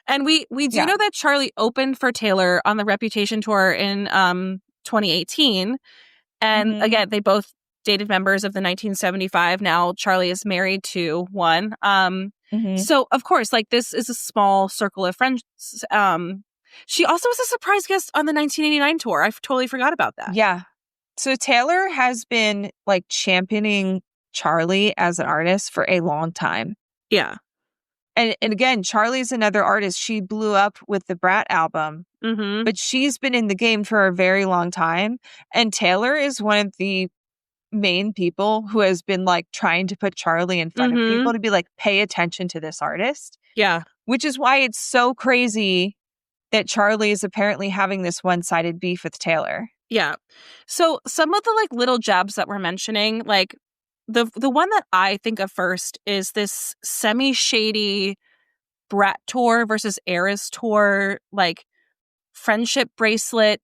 And we do know that Charli opened for Taylor on the Reputation tour in 2018. And again, they both dated members of the 1975. Now Charli is married to one. So of course, like this is a small circle of friends. She also was a surprise guest on the 1989 tour. I totally forgot about that. Yeah. So Taylor has been like championing Charli as an artist for a long time. Yeah. And again, Charli's another artist. She blew up with the Brat album, but she's been in the game for a very long time. And Taylor is one of the main people who has been like trying to put Charli in front of people to be like, pay attention to this artist. Yeah. Which is why it's so crazy that Charli is apparently having this one-sided beef with Taylor. Yeah. So some of the like little jabs that we're mentioning, like the one that I think of first is this semi-shady Brat tour versus Eras tour, like friendship bracelet,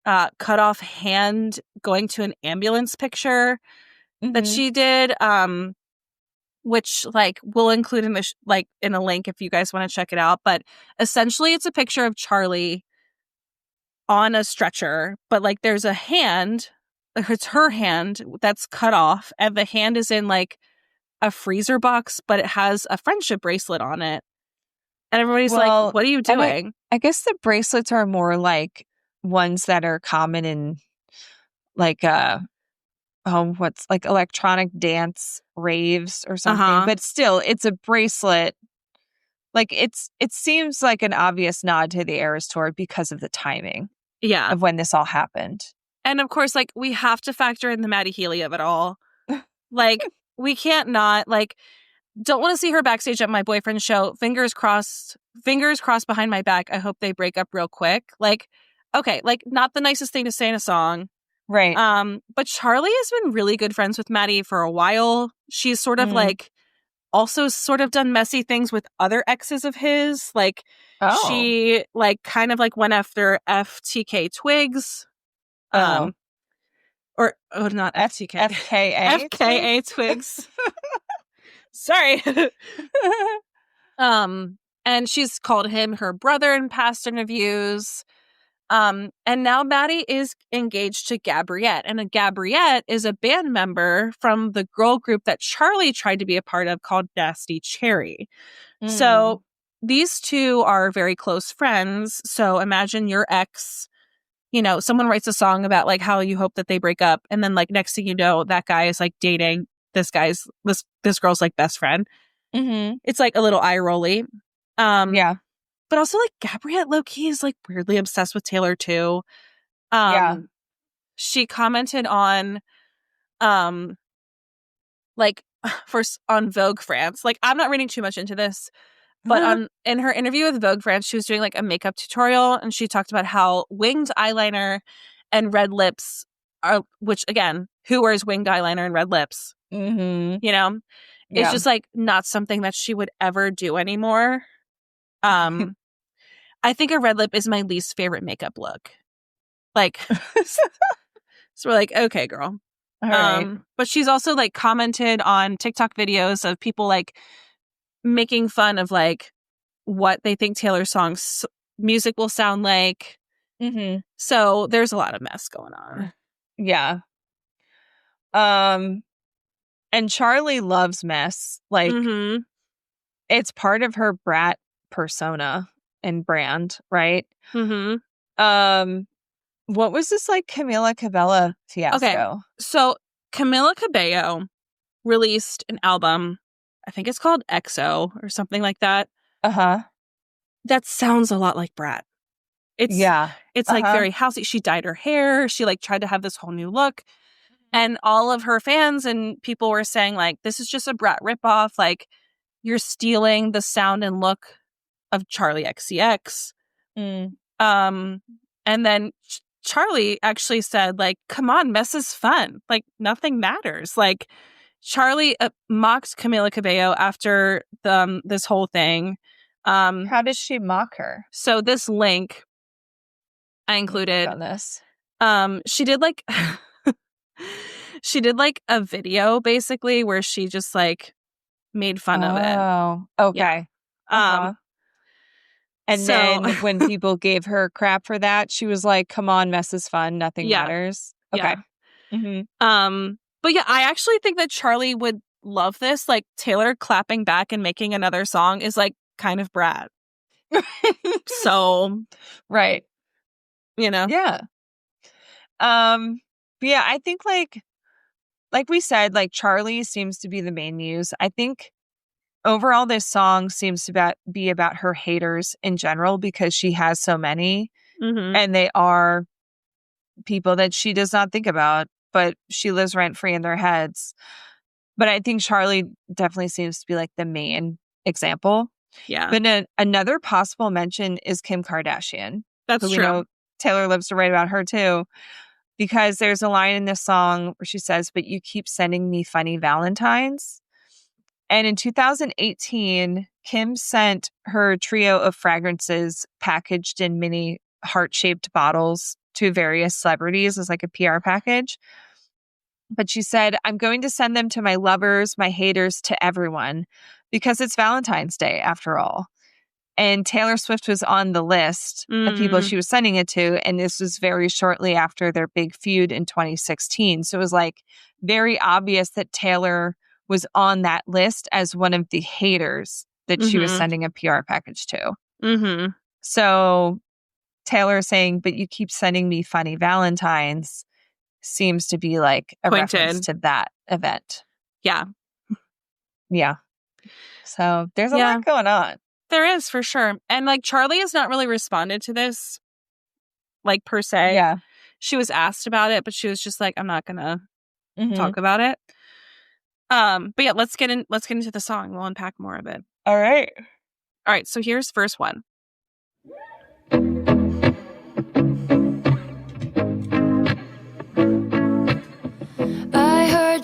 cut off hand going to an ambulance picture that she did, which like we'll include in the like in a link if you guys want to check it out. But essentially, it's a picture of Charli on a stretcher, but like there's a hand, it's her hand that's cut off, and the hand is in like a freezer box, but it has a friendship bracelet on it. And everybody's like, what are you doing? I guess the bracelets are more like ones that are common in like what's like electronic dance raves or something. But still, it's a bracelet. Like it seems like an obvious nod to the Eras tour because of the timing. Yeah. Of when this all happened. And of course, like we have to factor in the Maddie Healy of it all. Like we can't not like don't want to see her backstage at my boyfriend's show. Fingers crossed behind my back. I hope they break up real quick. Like, okay, like not the nicest thing to say in a song. Right. But Charli has been really good friends with Maddie for a while. She's sort of like also sort of done messy things with other exes of his. Like she like kind of like went after FTK Twigs. Or not FTK. FKA. FKA Twigs. Sorry. And she's called him her brother in past interviews. And now Maddie is engaged to Gabriette. And Gabriette is a band member from the girl group that Charli tried to be a part of called Nasty Cherry. So these two are very close friends. So imagine your ex, someone writes a song about like how you hope that they break up. And then like next thing you know, that guy is like dating this girl's like best friend. It's like a little eye rolly. Yeah. But also like Gabriette low-key is like weirdly obsessed with Taylor too. Yeah. She commented on like first on Vogue France. Like I'm not reading too much into this, but in her interview with Vogue France, she was doing like a makeup tutorial and she talked about how winged eyeliner and red lips are, which again, who wears winged eyeliner and red lips? It's just like not something that she would ever do anymore. I think a red lip is my least favorite makeup look. Like, so we're like, okay, girl. All right. But she's also like commented on TikTok videos of people like making fun of like what they think Taylor's songs music will sound like. So there's a lot of mess going on. Yeah. And Charli loves mess. Like it's part of her Brat persona and brand, right? What was this like Camila Cabello fiasco? Okay, so Camila Cabello released an album, I think it's called EXO or something like that. That sounds a lot like Brat. It's like very housey. She dyed her hair. She like tried to have this whole new look. And all of her fans and people were saying like, this is just a Brat ripoff. Like you're stealing the sound and look of Charli XCX. And then Charli actually said like, come on, mess is fun. Like nothing matters. Like Charli mocked Camila Cabello after this whole thing. How did she mock her? So this link I included on this. She did like a video basically where she just like made fun of it. Oh, okay. And then when people gave her crap for that, she was like, come on, mess is fun. Nothing matters. Okay. But yeah, I actually think that Charli would love this. Like Taylor clapping back and making another song is like kind of Brat. So, right. Yeah. But yeah, I think like we said, like Charli seems to be the main muse. I think overall this song seems to be about her haters in general because she has so many and they are people that she does not think about, but she lives rent free in their heads. But I think Charli definitely seems to be like the main example. Yeah. But another possible mention is Kim Kardashian. That's true. We know Taylor loves to write about her too. Because there's a line in this song where she says, but you keep sending me funny Valentines. And in 2018, Kim sent her trio of fragrances packaged in mini heart-shaped bottles to various celebrities as like a PR package. But she said, I'm going to send them to my lovers, my haters, to everyone, because it's Valentine's Day after all. And Taylor Swift was on the list of people she was sending it to. And this was very shortly after their big feud in 2016. So it was like very obvious that Taylor was on that list as one of the haters that she was sending a PR package to. So Taylor saying, but you keep sending me funny Valentines seems to be like a reference to that event. Yeah. So there's a lot going on. There is, for sure. And like Charli has not really responded to this, like per se. Yeah. She was asked about it, but she was just like, I'm not gonna talk about it. But yeah, let's get into the song. We'll unpack more of it. All right. So here's verse 1.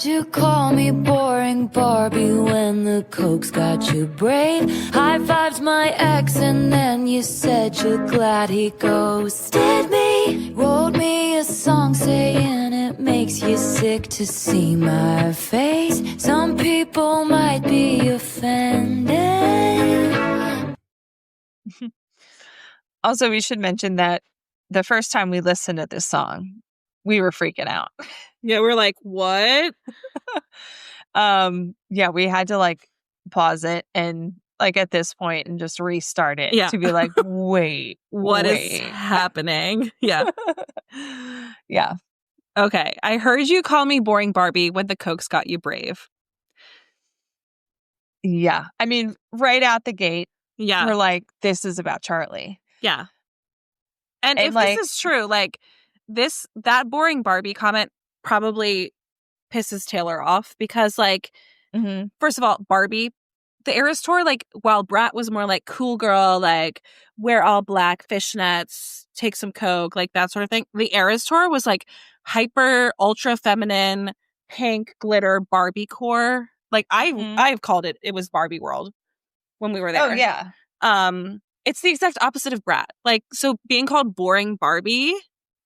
You call me boring Barbie when the coke's got you brave. High-fived my ex and then you said you're glad he ghosted me. Wrote me a song saying it makes you sick to see my face. Some people might be offended. Also, we should mention that the first time we listened to this song, we were freaking out. Yeah, we're like, what? Yeah, we had to like pause it and like at this point and just restart it Yeah. to be like, wait, What is happening? Yeah. Yeah. Okay. I heard you call me boring Barbie when the Cokes got you brave. Yeah. I mean, right out the gate, Yeah. we're like, this is about Charli. Yeah. And if like, this is true, like that boring Barbie comment probably pisses Taylor off because like, first of all, Barbie, the Eras Tour, like while Brat was more like cool girl, like wear all black fishnets, take some coke, like that sort of thing. The Eras Tour was like hyper ultra feminine, pink glitter Barbie core. Like I've called it. It was Barbie World when we were there. Oh yeah. It's the exact opposite of Brat. Like so, being called boring Barbie.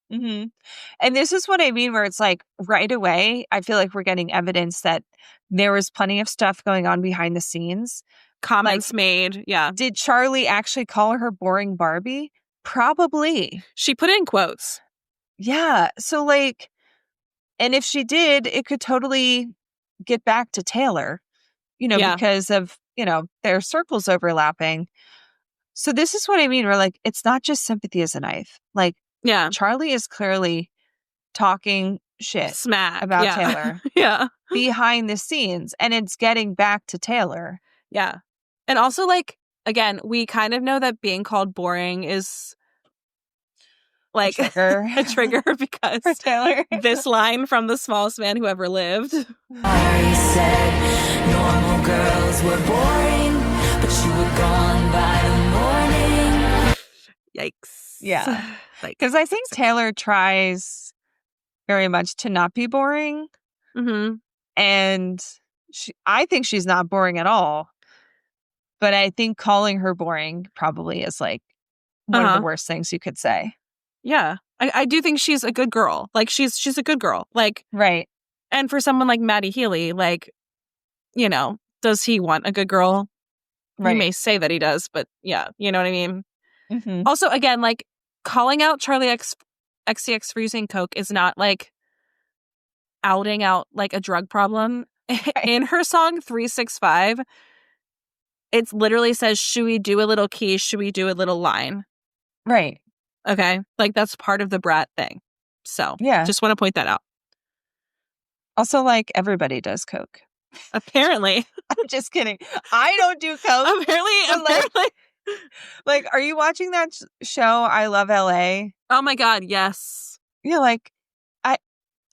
And this is what I mean, where it's like right away, I feel like we're getting evidence that there was plenty of stuff going on behind the scenes. Comments made. Yeah. Did Charli actually call her boring Barbie? Probably. She put it in quotes. Yeah. So like, and if she did, it could totally get back to Taylor, because of, their circles overlapping. So this is what I mean. We're like, it's not just sympathy as a knife. Like, yeah, Charli is clearly talking shit smack about Taylor. Yeah. Behind the scenes, and it's getting back to Taylor. Yeah. And also, like, again, we kind of know that being called boring is like a trigger because for Taylor. This line from The Smallest Man Who Ever Lived. I said normal girls were boring, but you were gone by the morning. Yikes. Yeah. Because I think Taylor tries very much to not be boring. And I think she's not boring at all. But I think calling her boring probably is like one of the worst things you could say. Yeah. I do think she's a good girl. Like she's a good girl. Like, right. And for someone like Maddie Healy, like, does he want a good girl? Right. He may say that he does, but yeah, you know what I mean? Also, again, like calling out Charli XCX for using coke is not like outing out like a drug problem. In her song 365, it literally says, should we do a little key? Should we do a little line? Right. Okay. Like that's part of the Brat thing. So yeah, just want to point that out. Also, like everybody does coke. Apparently. I'm just kidding. I don't do coke. Apparently. Like, are you watching that show, I Love LA? Oh my God, yes. Yeah, like,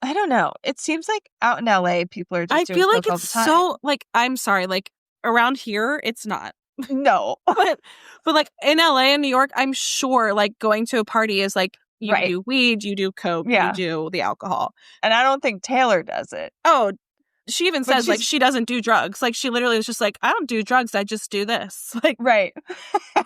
I don't know. It seems like out in LA, people are just doing coke all the time. So, like, I'm sorry, like, around here, it's not. No. but like, in LA and New York, I'm sure, like, going to a party is, like, you do weed, you do coke, you do the alcohol. And I don't think Taylor does it. Oh, she even says, like, she doesn't do drugs. Like, she literally was just like, I don't do drugs, I just do this. Like, right.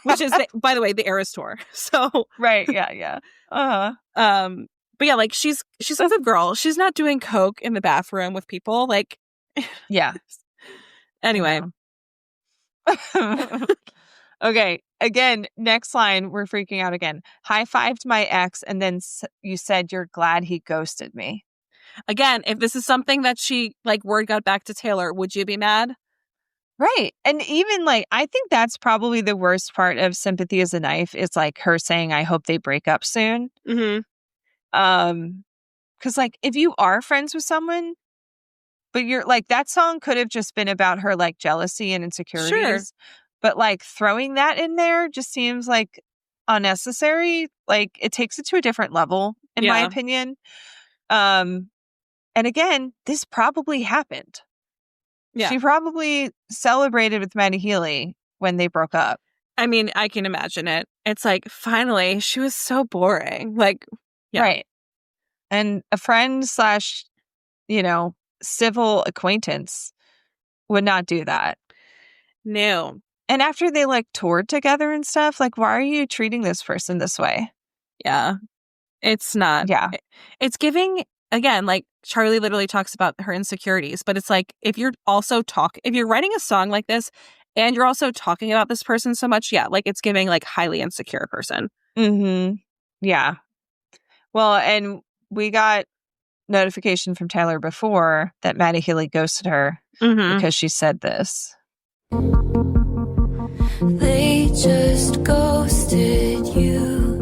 Which is, by the way, the Eras Tour. So. Right, yeah. But yeah, like, she's a good girl. She's not doing coke in the bathroom with people. Like. Yeah. Anyway. Okay. Again, next line, we're freaking out again. High-fived my ex, and then you said you're glad he ghosted me. Again, if this is something that she, like, word got back to Taylor, would you be mad? Right. And even, like, I think that's probably the worst part of Sympathy as a Knife is, like, her saying, I hope they break up soon. Because, like, if you are friends with someone, but you're, like, that song could have just been about her, like, jealousy and insecurities. Sure. But, like, throwing that in there just seems, like, unnecessary. Like, it takes it to a different level, in my opinion. And again, this probably happened. Yeah. She probably celebrated with Maddie Healy when they broke up. I mean, I can imagine it. It's like, finally, she was so boring. Like, yeah. Right. And a friend / civil acquaintance would not do that. No. And after they, like, toured together and stuff, like, why are you treating this person this way? Yeah. It's not. Yeah. It's giving, again, like, Charli literally talks about her insecurities, but it's like, if you're writing a song like this and you're also talking about this person so much, yeah, like, it's giving, like, highly insecure person. Yeah. Well, and we got notification from Taylor before that Maddie Healy ghosted her because she said this. They just ghosted you.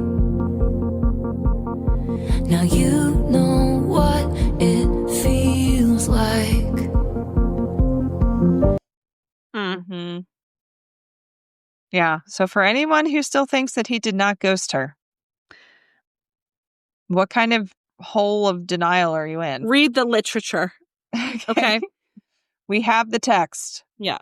Now you know what it feels like. Mm-hmm. Yeah. So for anyone who still thinks that he did not ghost her, what kind of hole of denial are you in? Read the literature. Okay. We have the text. Yeah.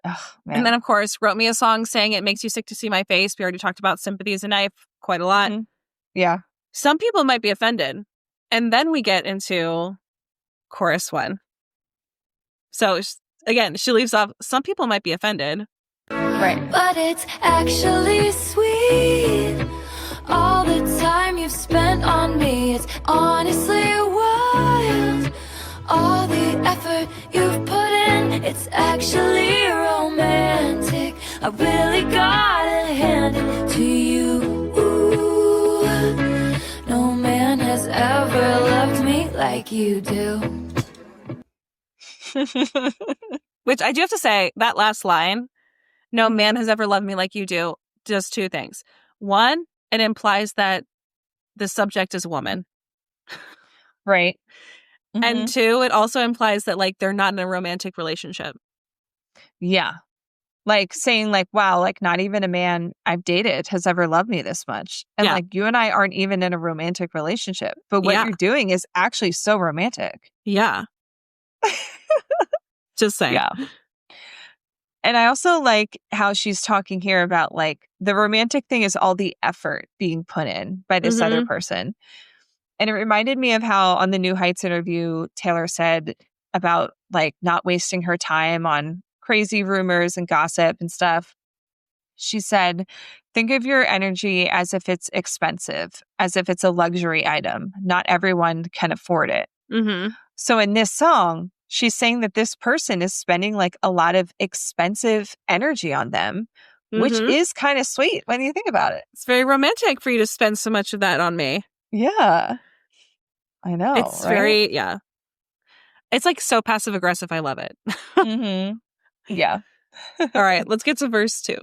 Oh, and then, of course, wrote me a song saying it makes you sick to see my face. We already talked about sympathy is a knife quite a lot. Yeah. Some people might be offended. And then we get into chorus 1. So, again, she leaves off, some people might be offended. Right. But it's actually sweet. All the time you've spent on me, it's honestly wild. All the effort you've put in, it's actually romantic. I really gotta hand it to you. Ooh, no man has ever loved me like you do. Which I do have to say, that last line, no man has ever loved me like you do, does 2 things. 1, it implies that the subject is a woman. Right. And 2, it also implies that, like, they're not in a romantic relationship. Yeah. Like saying like, wow, like not even a man I've dated has ever loved me this much. And Yeah. like you and I aren't even in a romantic relationship. But what Yeah. you're doing is actually so romantic. Yeah. Just saying. Yeah. And I also like how she's talking here about like the romantic thing is all the effort being put in by this other person. And it reminded me of how on the New Heights interview, Taylor said about like not wasting her time on crazy rumors and gossip and stuff. She said, think of your energy as if it's expensive, as if it's a luxury item. Not everyone can afford it. So in this song, she's saying that this person is spending like a lot of expensive energy on them, which is kind of sweet when you think about it. It's very romantic for you to spend so much of that on me. Yeah. I know. It's right? very, yeah. It's like so passive aggressive. I love it. Yeah. All right, let's get to verse 2.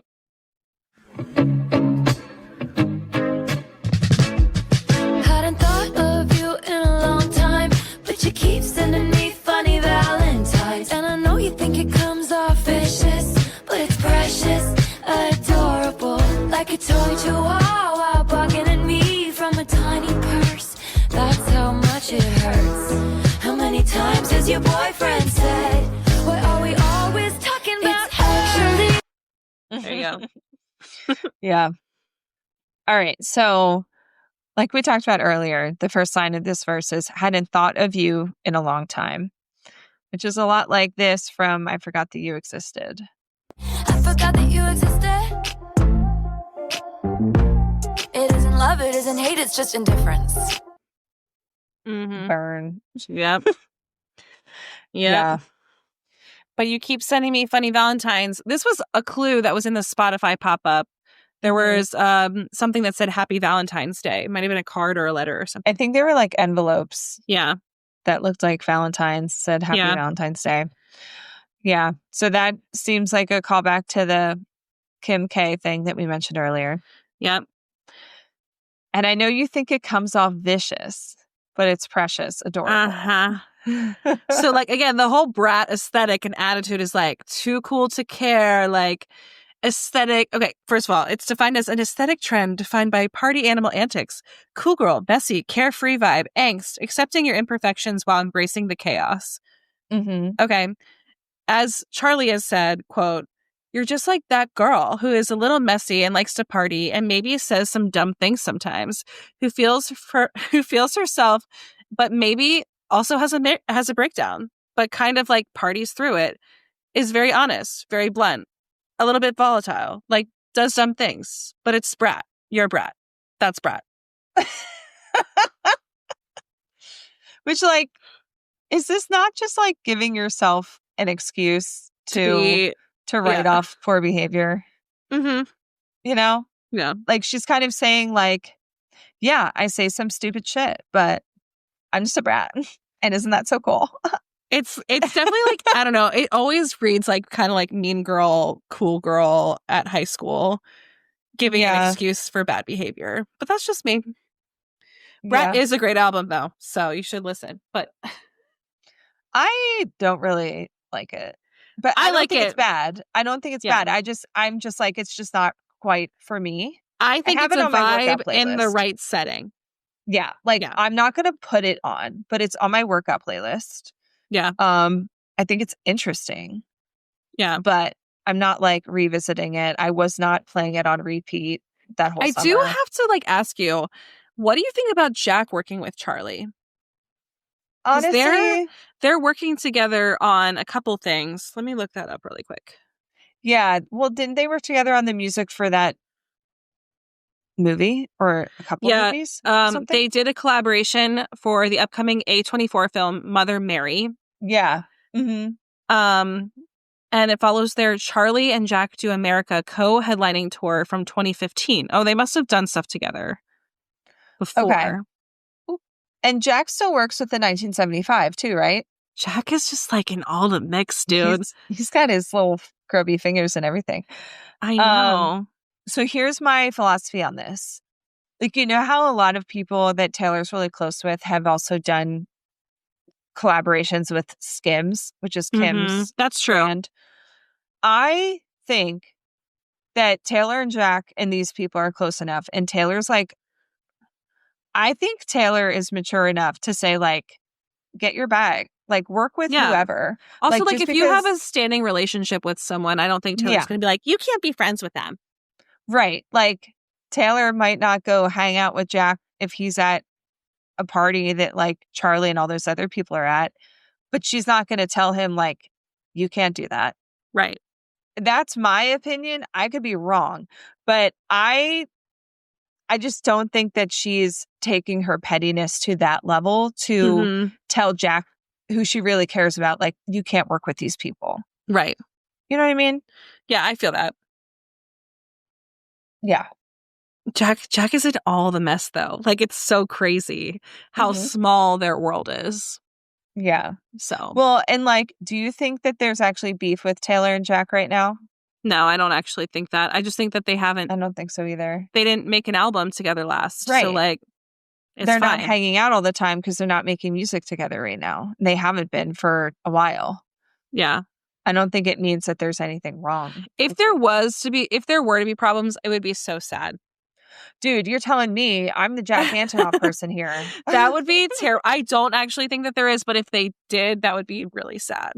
Hadn't thought of you in a long time, but you keep sending me funny Valentines. And I know you think it comes off vicious, but it's precious, adorable, like a toy chihuahua barking at me from a tiny purse. That's how much it hurts. How many times has your boyfriend said, what are we always talking about? It's actually... There you go. Yeah. All right. So, like we talked about earlier, the first line of this verse is, hadn't thought of you in a long time, which is a lot like this from I Forgot That You Existed. I forgot that you existed. It isn't love, it isn't hate, it's just indifference. Burn. Yep. Yeah. But you keep sending me funny Valentines. This was a clue that was in the Spotify pop-up. There was something that said Happy Valentine's Day. It might have been a card or a letter or something. I think they were like envelopes. Yeah. That looked like Valentine's, said Happy Valentine's Day. Yeah. So that seems like a callback to the Kim K thing that we mentioned earlier. Yep. And I know you think it comes off vicious, but it's precious, adorable. So, like, again, the whole Brat aesthetic and attitude is like too cool to care, like aesthetic. Okay, first of all, it's defined as an aesthetic trend defined by party animal antics, cool girl, messy, carefree vibe, angst, accepting your imperfections while embracing the chaos. Okay. As Charli has said, quote, you're just like that girl who is a little messy and likes to party and maybe says some dumb things sometimes, who feels herself, but maybe also has a breakdown, but kind of like parties through it, is very honest, very blunt, a little bit volatile, like does dumb things, but it's Brat. You're Brat. That's Brat. Which, like, is this not just like giving yourself an excuse to write off poor behavior? You know? Yeah. Like, she's kind of saying like, Yeah, I say some stupid shit, but I'm just a brat. And isn't that so cool? It's definitely like, I don't know. It always reads like kind of like mean girl, cool girl at high school, giving an Yeah. excuse for bad behavior. But that's just me. Brat Yeah. is a great album though, so you should listen. But I don't really like it. But I I don't like think it's it. bad. I don't think it's Yeah. bad. I'm just like, it's just not quite for me. I think have it's it a on my workout vibe in the playlist. right setting. Yeah. Like Yeah. I'm not gonna put it on, but it's on my workout playlist. Yeah. I think it's interesting. Yeah. But I'm not like revisiting it. I was not playing it on repeat that whole I summer. do have to like ask you, what do you think about Jack working with Charli? 'Cause Honestly, they're working together on a couple things. Let me look that up really quick. yeah. Well, didn't they work together on the music for that movie or a couple movies? Something? They did a collaboration for the upcoming A24 film Mother Mary. Yeah. Mm-hmm. And it follows their Charli and Jack Do America co-headlining tour from 2015. Oh, they must have done stuff together before. Okay. And Jack still works with the 1975 too, right? Jack is just like in all the mix, dude. He's got his little grubby fingers and everything. I know. So here's my philosophy on this. Like, you know how a lot of people that Taylor's really close with have also done collaborations with Skims, which is Kim's That's true. brand. I think that Taylor and Jack and these people are close enough. And Taylor's like, I think Taylor is mature enough to say, like, get your bag. Like, work with whoever. Also, like if you have a standing relationship with someone, I don't think Taylor's going to be like, you can't be friends with them. Right. Like, Taylor might not go hang out with Jack if he's at a party that, like, Charli and all those other people are at. But she's not going to tell him, like, you can't do that. Right. That's my opinion. I could be wrong. But I just don't think that she's taking her pettiness to that level to tell Jack, who she really cares about, like, you can't work with these people. Right. You know what I mean? Yeah, I feel that. Yeah. Jack is in all the mess, though. Like, it's so crazy how small their world is. Yeah. So. Well, and, like, do you think that there's actually beef with Taylor and Jack right now? No, I don't actually think that. I just think that they haven't. I don't think so either. They didn't make an album together last. Right. So, like, they're not hanging out all the time because they're not making music together right now. They haven't been for a while. Yeah. I don't think it means that there's anything wrong. If there were to be problems, it would be so sad. Dude, you're telling me I'm the Jack Antonoff person here. That would be terrible. I don't actually think that there is, but if they did, that would be really sad.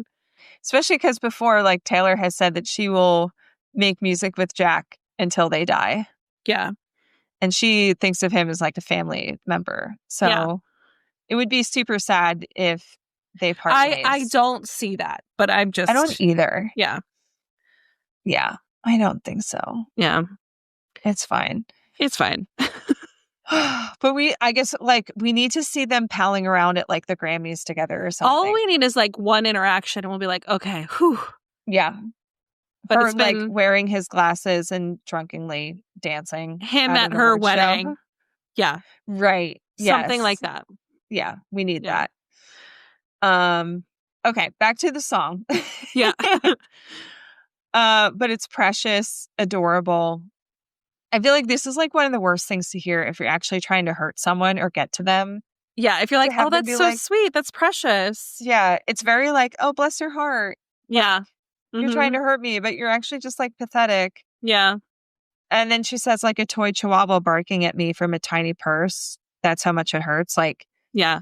Especially because before, like, Taylor has said that she will make music with Jack until they die. Yeah. And she thinks of him as, like, a family member. So it would be super sad if they part ways. I don't see that, but I don't either. Yeah. Yeah. I don't think so. Yeah. It's fine. It's fine. But I guess, like, we need to see them palling around at, like, the Grammys together or something. All we need is, like, one interaction and we'll be like, okay, whew. Yeah. But her, it's been, like, wearing his glasses and drunkenly dancing. Him at her wedding. Show. Yeah. Right. Something like that. Yeah. We need that. Okay. Back to the song. Yeah. But it's precious, adorable. I feel like this is, like, one of the worst things to hear if you're actually trying to hurt someone or get to them. Yeah, if you're like, oh, that's so sweet. That's precious. Yeah, it's very like, oh, bless your heart. Yeah. Like, you're trying to hurt me, but you're actually just, like, pathetic. Yeah. And then she says, like, a toy chihuahua barking at me from a tiny purse. That's how much it hurts. Like, yeah.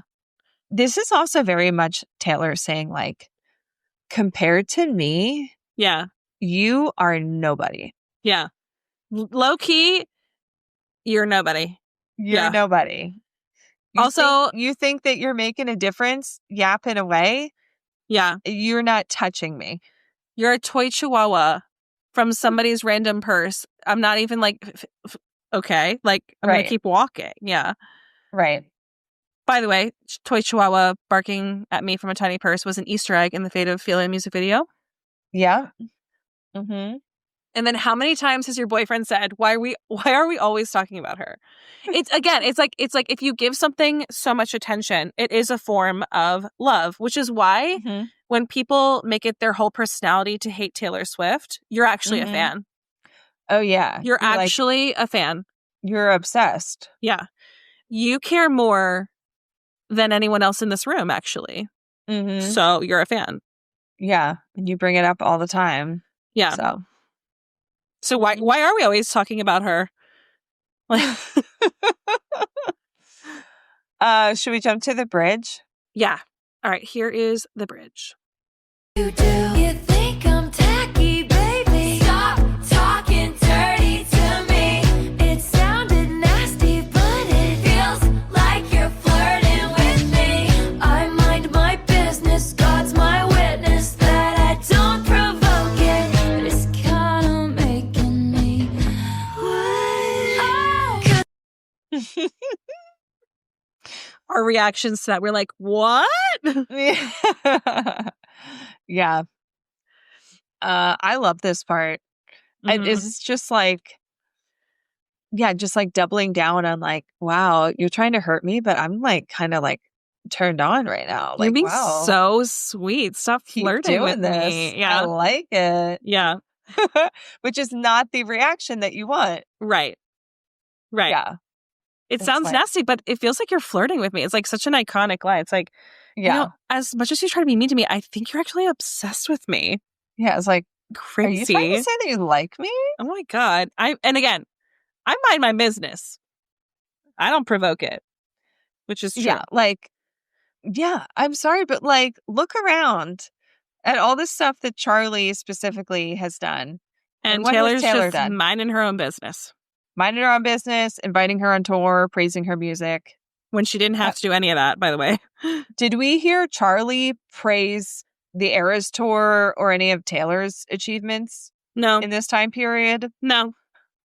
This is also very much Taylor saying, like, compared to me, you are nobody. Yeah. Low key, you're nobody. You're nobody. You think that you're making a difference, yapping away? Yeah. You're not touching me. You're a toy chihuahua from somebody's random purse. I'm not even like, okay. Like, I'm going to keep walking. Yeah. Right. By the way, toy chihuahua barking at me from a tiny purse was an Easter egg in the Fate of Ophelia music video. Yeah. Mm-hmm. And then how many times has your boyfriend said, why are we always talking about her? It's like if you give something so much attention, it is a form of love, which is why when people make it their whole personality to hate Taylor Swift, you're actually a fan. Oh, yeah. You're actually a fan. You're obsessed. Yeah. You care more than anyone else in this room, actually. So you're a fan. Yeah. And you bring it up all the time. Yeah. So why are we always talking about her? Like, should we jump to the bridge? Yeah. All right. Here is the bridge. You think I'm tacky, baby? Stop talking dirty to me. It sounded nasty, but it feels like you're flirting with me. I mind my business, God's my witness that I don't provoke it. But it's kinda making me Our reactions to that, we're like, what? Yeah. I love this part. It's just like, just like doubling down on like, wow, you're trying to hurt me, but I'm like kind of like turned on right now. Like, You're being wow, so sweet. Stop keep flirting doing with this. me. Yeah. I like it. Yeah. Which is not the reaction that you want. Right. Yeah. It It's sounds like- nasty, but it feels like you're flirting with me. It's like such an iconic line. It's like, you know, as much as you try to be mean to me, I think you're actually obsessed with me. Yeah. It's like, Crazy. are you trying to say that you like me? Oh my God. And again, I mind my business. I don't provoke it, which is true. Yeah. Like, yeah, I'm sorry, but like, look around at all this stuff that Charli specifically has done. And what has Taylor's Taylor just done? minding her own business Minding her own business, inviting her on tour, praising her music. when she didn't have to do any of that, by the way. Did we hear Charli praise the Eras tour or any of Taylor's achievements No. in this time period? No.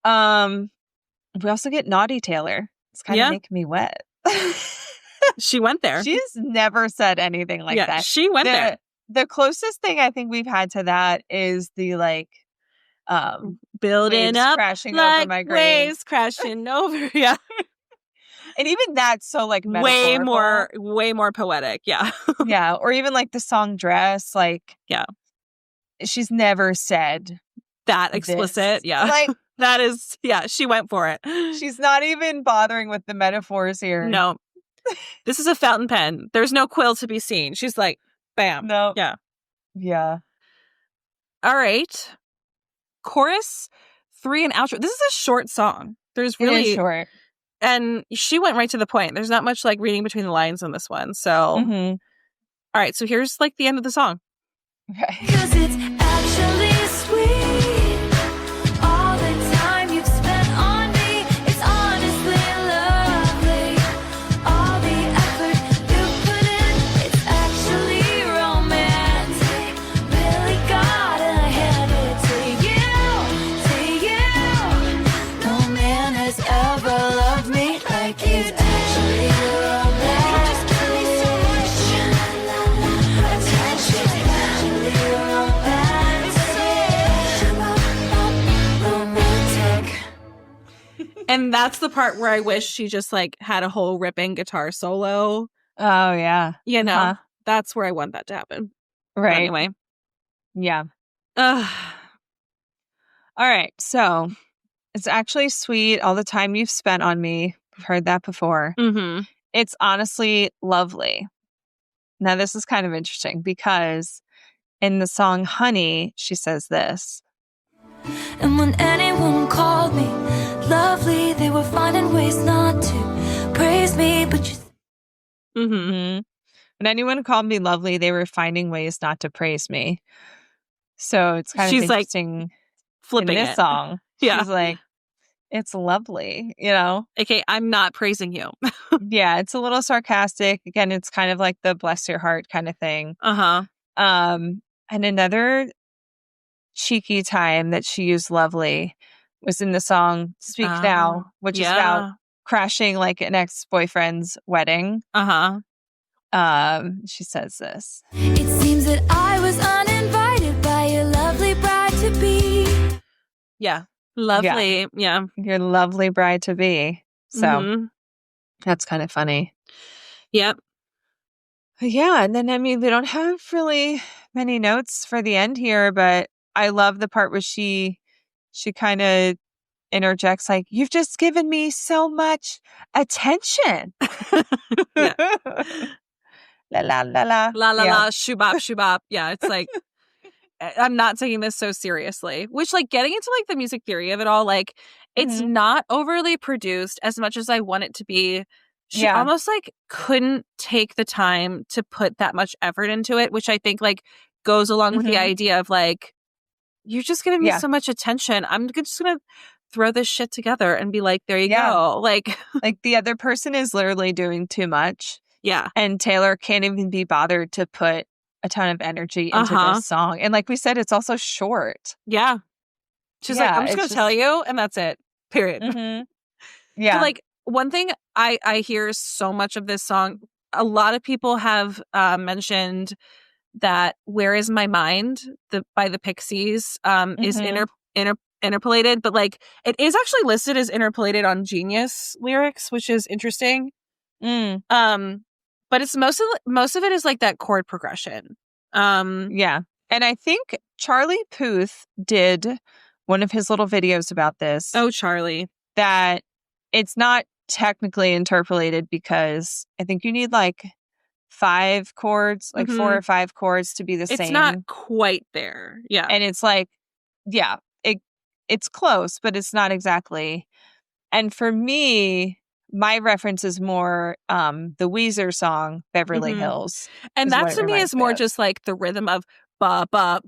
We also get Naughty Taylor. It's kind of making me wet. She went there. She's never said anything like that. She went there. The closest thing I think we've had to that is the like building waves up crashing like over my grave. waves crashing over. Yeah. And even that's so like way metaphorical. more poetic. Yeah. Yeah. Or even like the song Dress. Like, yeah. She's never said that explicit. this. Yeah. Like, that is, she went for it. She's not even bothering with the metaphors here. No. This is a fountain pen. There's no quill to be seen. She's like, bam. No. Yeah. Yeah. All right. Chorus 3 and outro. This is a short song. There's It really is short. And she went right to the point. There's not much like reading between the lines on this one. So, all right. So here's like the end of the song. Okay. 'Cause it's actually sweet. All the time you've spent on me, it's honestly lovely. All the effort you put in, it's actually romantic. Really gotta hand it to you. No man has ever loved me like it's actually romantic. Just give me so much attention. And that's the part where I wish she just like had a whole ripping guitar solo. Oh, yeah. You know, that's where I want that to happen. Right. But anyway. Yeah. Ugh. All right. So it's actually sweet. All the time you've spent on me. We've heard that before. Mm-hmm. It's honestly lovely. Now, this is kind of interesting because in the song Honey, she says this. And when anyone called me lovely, they were finding ways not to praise me, but you... When anyone called me lovely, they were finding ways not to praise me. So it's kind of interesting. Like flipping in this song. Yeah. She's like, it's lovely, you know? Okay, I'm not praising you. Yeah, it's a little sarcastic. Again, it's kind of like the bless your heart kind of thing. Uh-huh. And another cheeky time that she used lovely was in the song Speak Now, which is about crashing like an ex-boyfriend's wedding. She says this. It seems that I was uninvited by your lovely bride to be. Yeah. Lovely. Yeah. Your lovely bride to be. So that's kind of funny. Yep. Yeah. And then, I mean, we don't have really many notes for the end here, but I love the part where she kind of interjects like, you've just given me so much attention. Yeah. La la la la. La la la, shubop, shubop. Yeah, it's like, I'm not taking this so seriously. Which, like, getting into, like, the music theory of it all, like, it's not overly produced as much as I want it to be. She almost, like, couldn't take the time to put that much effort into it, which I think, like, goes along with the idea of, like, you're just giving me so much attention. I'm just going to throw this shit together and be like, there you go. Like the other person is literally doing too much. Yeah. And Taylor can't even be bothered to put a ton of energy into this song. And like we said, it's also short. Yeah. She's like, I'm just going to tell you, and that's it. Period. Yeah. But, like, one thing I hear so much of this song, a lot of people have mentioned that Where Is My Mind by the Pixies is interpolated, but, like, it is actually listed as interpolated on Genius lyrics, which is interesting. But it's most of it is like that chord progression. Yeah. And I think Charlie Puth did one of his little videos about this. Oh, Charlie. That it's not technically interpolated because I think you need like 5 chords, like 4 or 5 chords to be the same. It's not quite there. Yeah. And it's like, yeah, it's close, but it's not exactly. And for me, my reference is more the Weezer song, Beverly Hills. And that to me is more just like the rhythm of ba ba.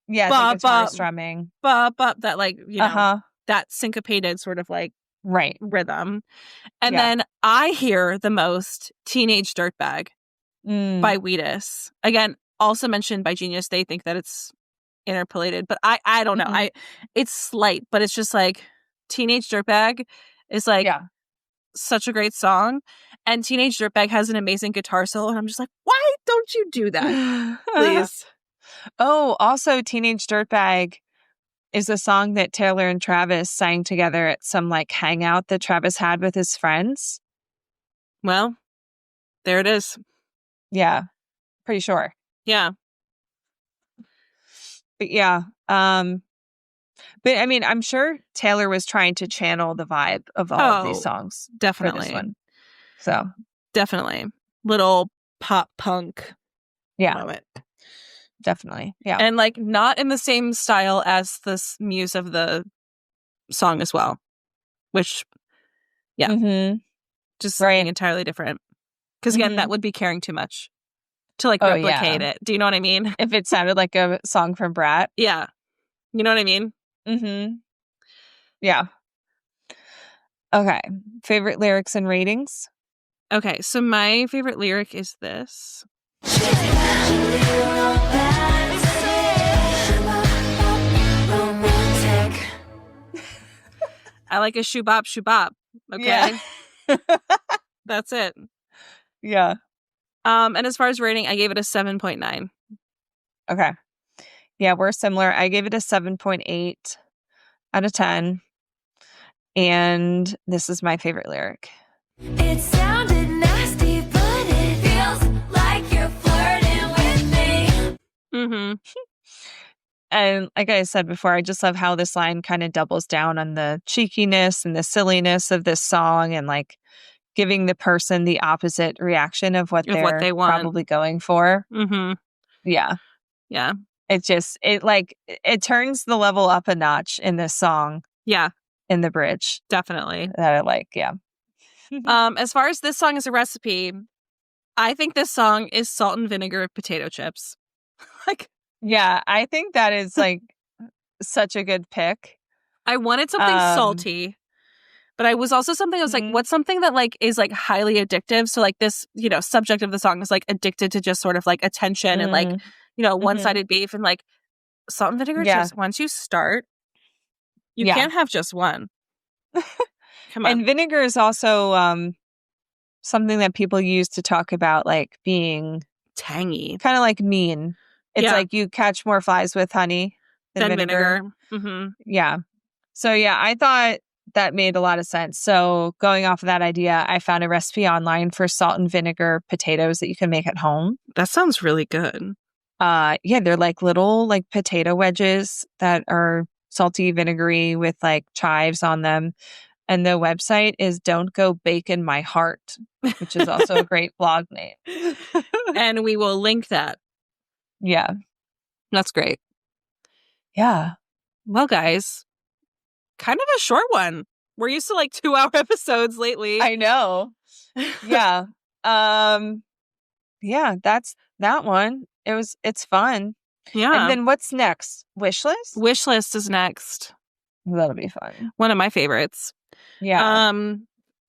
Yeah, ba, the guitar ba, strumming. Ba ba, that, like, you know, that syncopated sort of like rhythm. And then I hear the most Teenage Dirtbag by Wheatus. Again, also mentioned by Genius. They think that it's interpolated, but I don't know. It's slight, but it's just like Teenage Dirtbag is like such a great song, and Teenage Dirtbag has an amazing guitar solo, and I'm just like, why don't you do that, please? Oh, also Teenage Dirtbag is a song that Taylor and Travis sang together at some like hangout that Travis had with his friends. Well, there it is. Yeah, pretty sure. Yeah. But yeah, but I mean, I'm sure Taylor was trying to channel the vibe of all of these songs. Definitely. For this one. So. Definitely. Little pop punk moment. Definitely. Yeah. And like not in the same style as this Muse of the song as well. Which, just something entirely different. Because again, that would be caring too much to like replicate it. Do you know what I mean? If it sounded like a song from Brat. Yeah. You know what I mean? Yeah. Okay. Favorite lyrics and ratings? Okay. So my favorite lyric is this. I like a shoobop shoobop. Okay. Yeah. That's it. Yeah. And as far as rating, I gave it a 7.9. Okay. Yeah, we're similar. I gave it a 7.8 out of 10. And this is my favorite lyric. It sounded nasty, but it feels like you're flirting with me. And like I said before, I just love how this line kind of doubles down on the cheekiness and the silliness of this song and like giving the person the opposite reaction of what they want. Probably going for. Yeah. Yeah. It turns the level up a notch in this song. Yeah. In the bridge. Definitely. That I like, yeah. As far as this song as a recipe, I think this song is salt and vinegar potato chips. Like, yeah, I think that is like such a good pick. I wanted something salty, but I was also something I was like, what's something that like is like highly addictive? So like this, you know, subject of the song is like addicted to just sort of like attention and like, you know, one-sided beef, and like salt and vinegar chips. Once you start, you can't have just one. Come on. And vinegar is also something that people use to talk about like being tangy, kind of like mean. It's like you catch more flies with honey than vinegar. Mm-hmm. Yeah. So yeah, I thought that made a lot of sense. So going off of that idea, I found a recipe online for salt and vinegar potatoes that you can make at home. That sounds really good. Yeah, they're like little like potato wedges that are salty, vinegary with like chives on them. And the website is Don't Go Bake in My Heart, which is also a great blog name. And we will link that. Yeah. That's great. Yeah. Well, guys, kind of a short one. We're used to like 2-hour episodes lately. I know. Yeah. Yeah, that's that one. It's fun. Yeah. And then what's next? Wish list? Wish list is next. That'll be fun. One of my favorites. Yeah.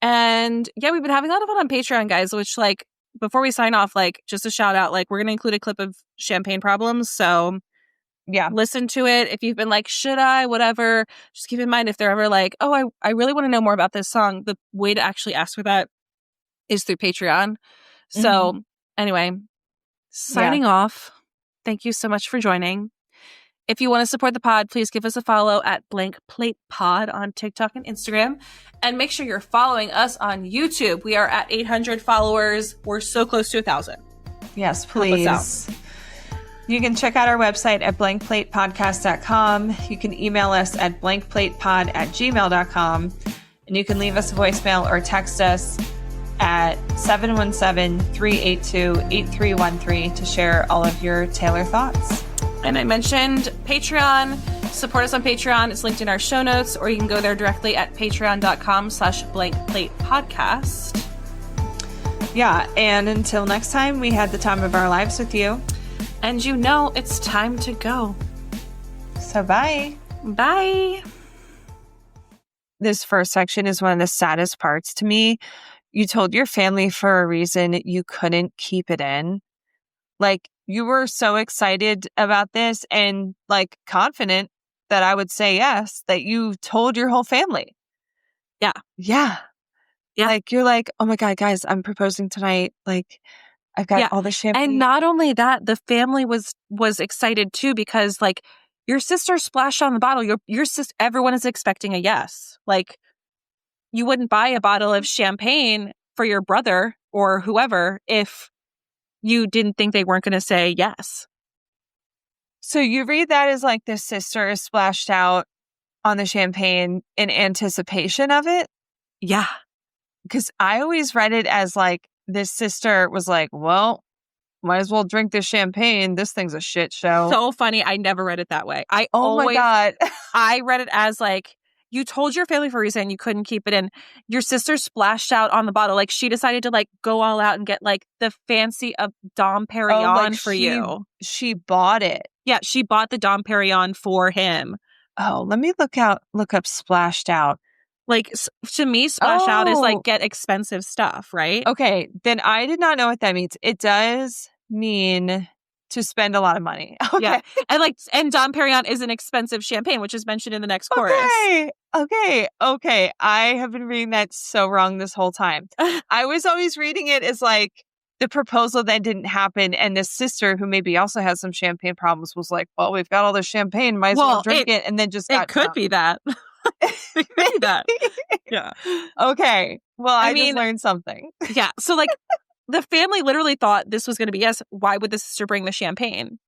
And yeah, we've been having a lot of fun on Patreon, guys, which like before we sign off, like just a shout out, like we're gonna include a clip of Champagne Problems. So yeah, listen to it. If you've been like, should I, whatever, just keep in mind if they're ever like, oh, I really want to know more about this song, the way to actually ask for that is through Patreon. So anyway, signing off. Thank you so much for joining. If you want to support the pod, please give us a follow at Blank Plate Pod on TikTok and Instagram. And make sure you're following us on YouTube. We are at 800 followers. We're so close to 1,000. Yes, please. You can check out our website at blankplatepodcast.com. You can email us at blankplatepod@gmail.com. And you can leave us a voicemail or text us at 717-382-8313 to share all of your Taylor thoughts. And I mentioned Patreon. Support us on Patreon. It's linked in our show notes, or you can go there directly at patreon.com/blankplatepodcast. Yeah, and until next time, we had the time of our lives with you. And you know it's time to go. So bye. Bye. This first section is one of the saddest parts to me. You told your family for a reason you couldn't keep it in. Like, you were so excited about this and like confident that I would say yes, that you told your whole family. Yeah. Yeah. Yeah. Like, you're like, oh my God, guys, I'm proposing tonight. Like, I've got all the champagne. And not only that, the family was excited too, because like your sister splashed on the bottle. Your sister, everyone is expecting a yes. Like, you wouldn't buy a bottle of champagne for your brother or whoever if you didn't think they weren't going to say yes. So you read that as like the sister is splashed out on the champagne in anticipation of it? Yeah. Because I always read it as like this sister was like, well, might as well drink this champagne. This thing's a shit show. So funny. I never read it that way. My God. I read it as like, you told your family for a reason you couldn't keep it in. Your sister splashed out on the bottle. Like, she decided to like go all out and get like the fancy Dom Perignon for you. She bought it. Yeah, she bought the Dom Perignon for him. Oh, let me look up splashed out. Like, to me, splash out is like get expensive stuff, right? Okay, then I did not know what that means. It does mean to spend a lot of money. Okay. Yeah. And Dom Perignon is an expensive champagne, which is mentioned in the next chorus. Okay. I have been reading that so wrong this whole time. I was always reading it as like the proposal that didn't happen, and the sister, who maybe also has some champagne problems, was like, well, we've got all this champagne, might as well drink it, and then just got drunk. Be that. It could be that. Yeah. Okay. Well, I just learned something. Yeah. So like the family literally thought this was going to be yes. Why would the sister bring the champagne?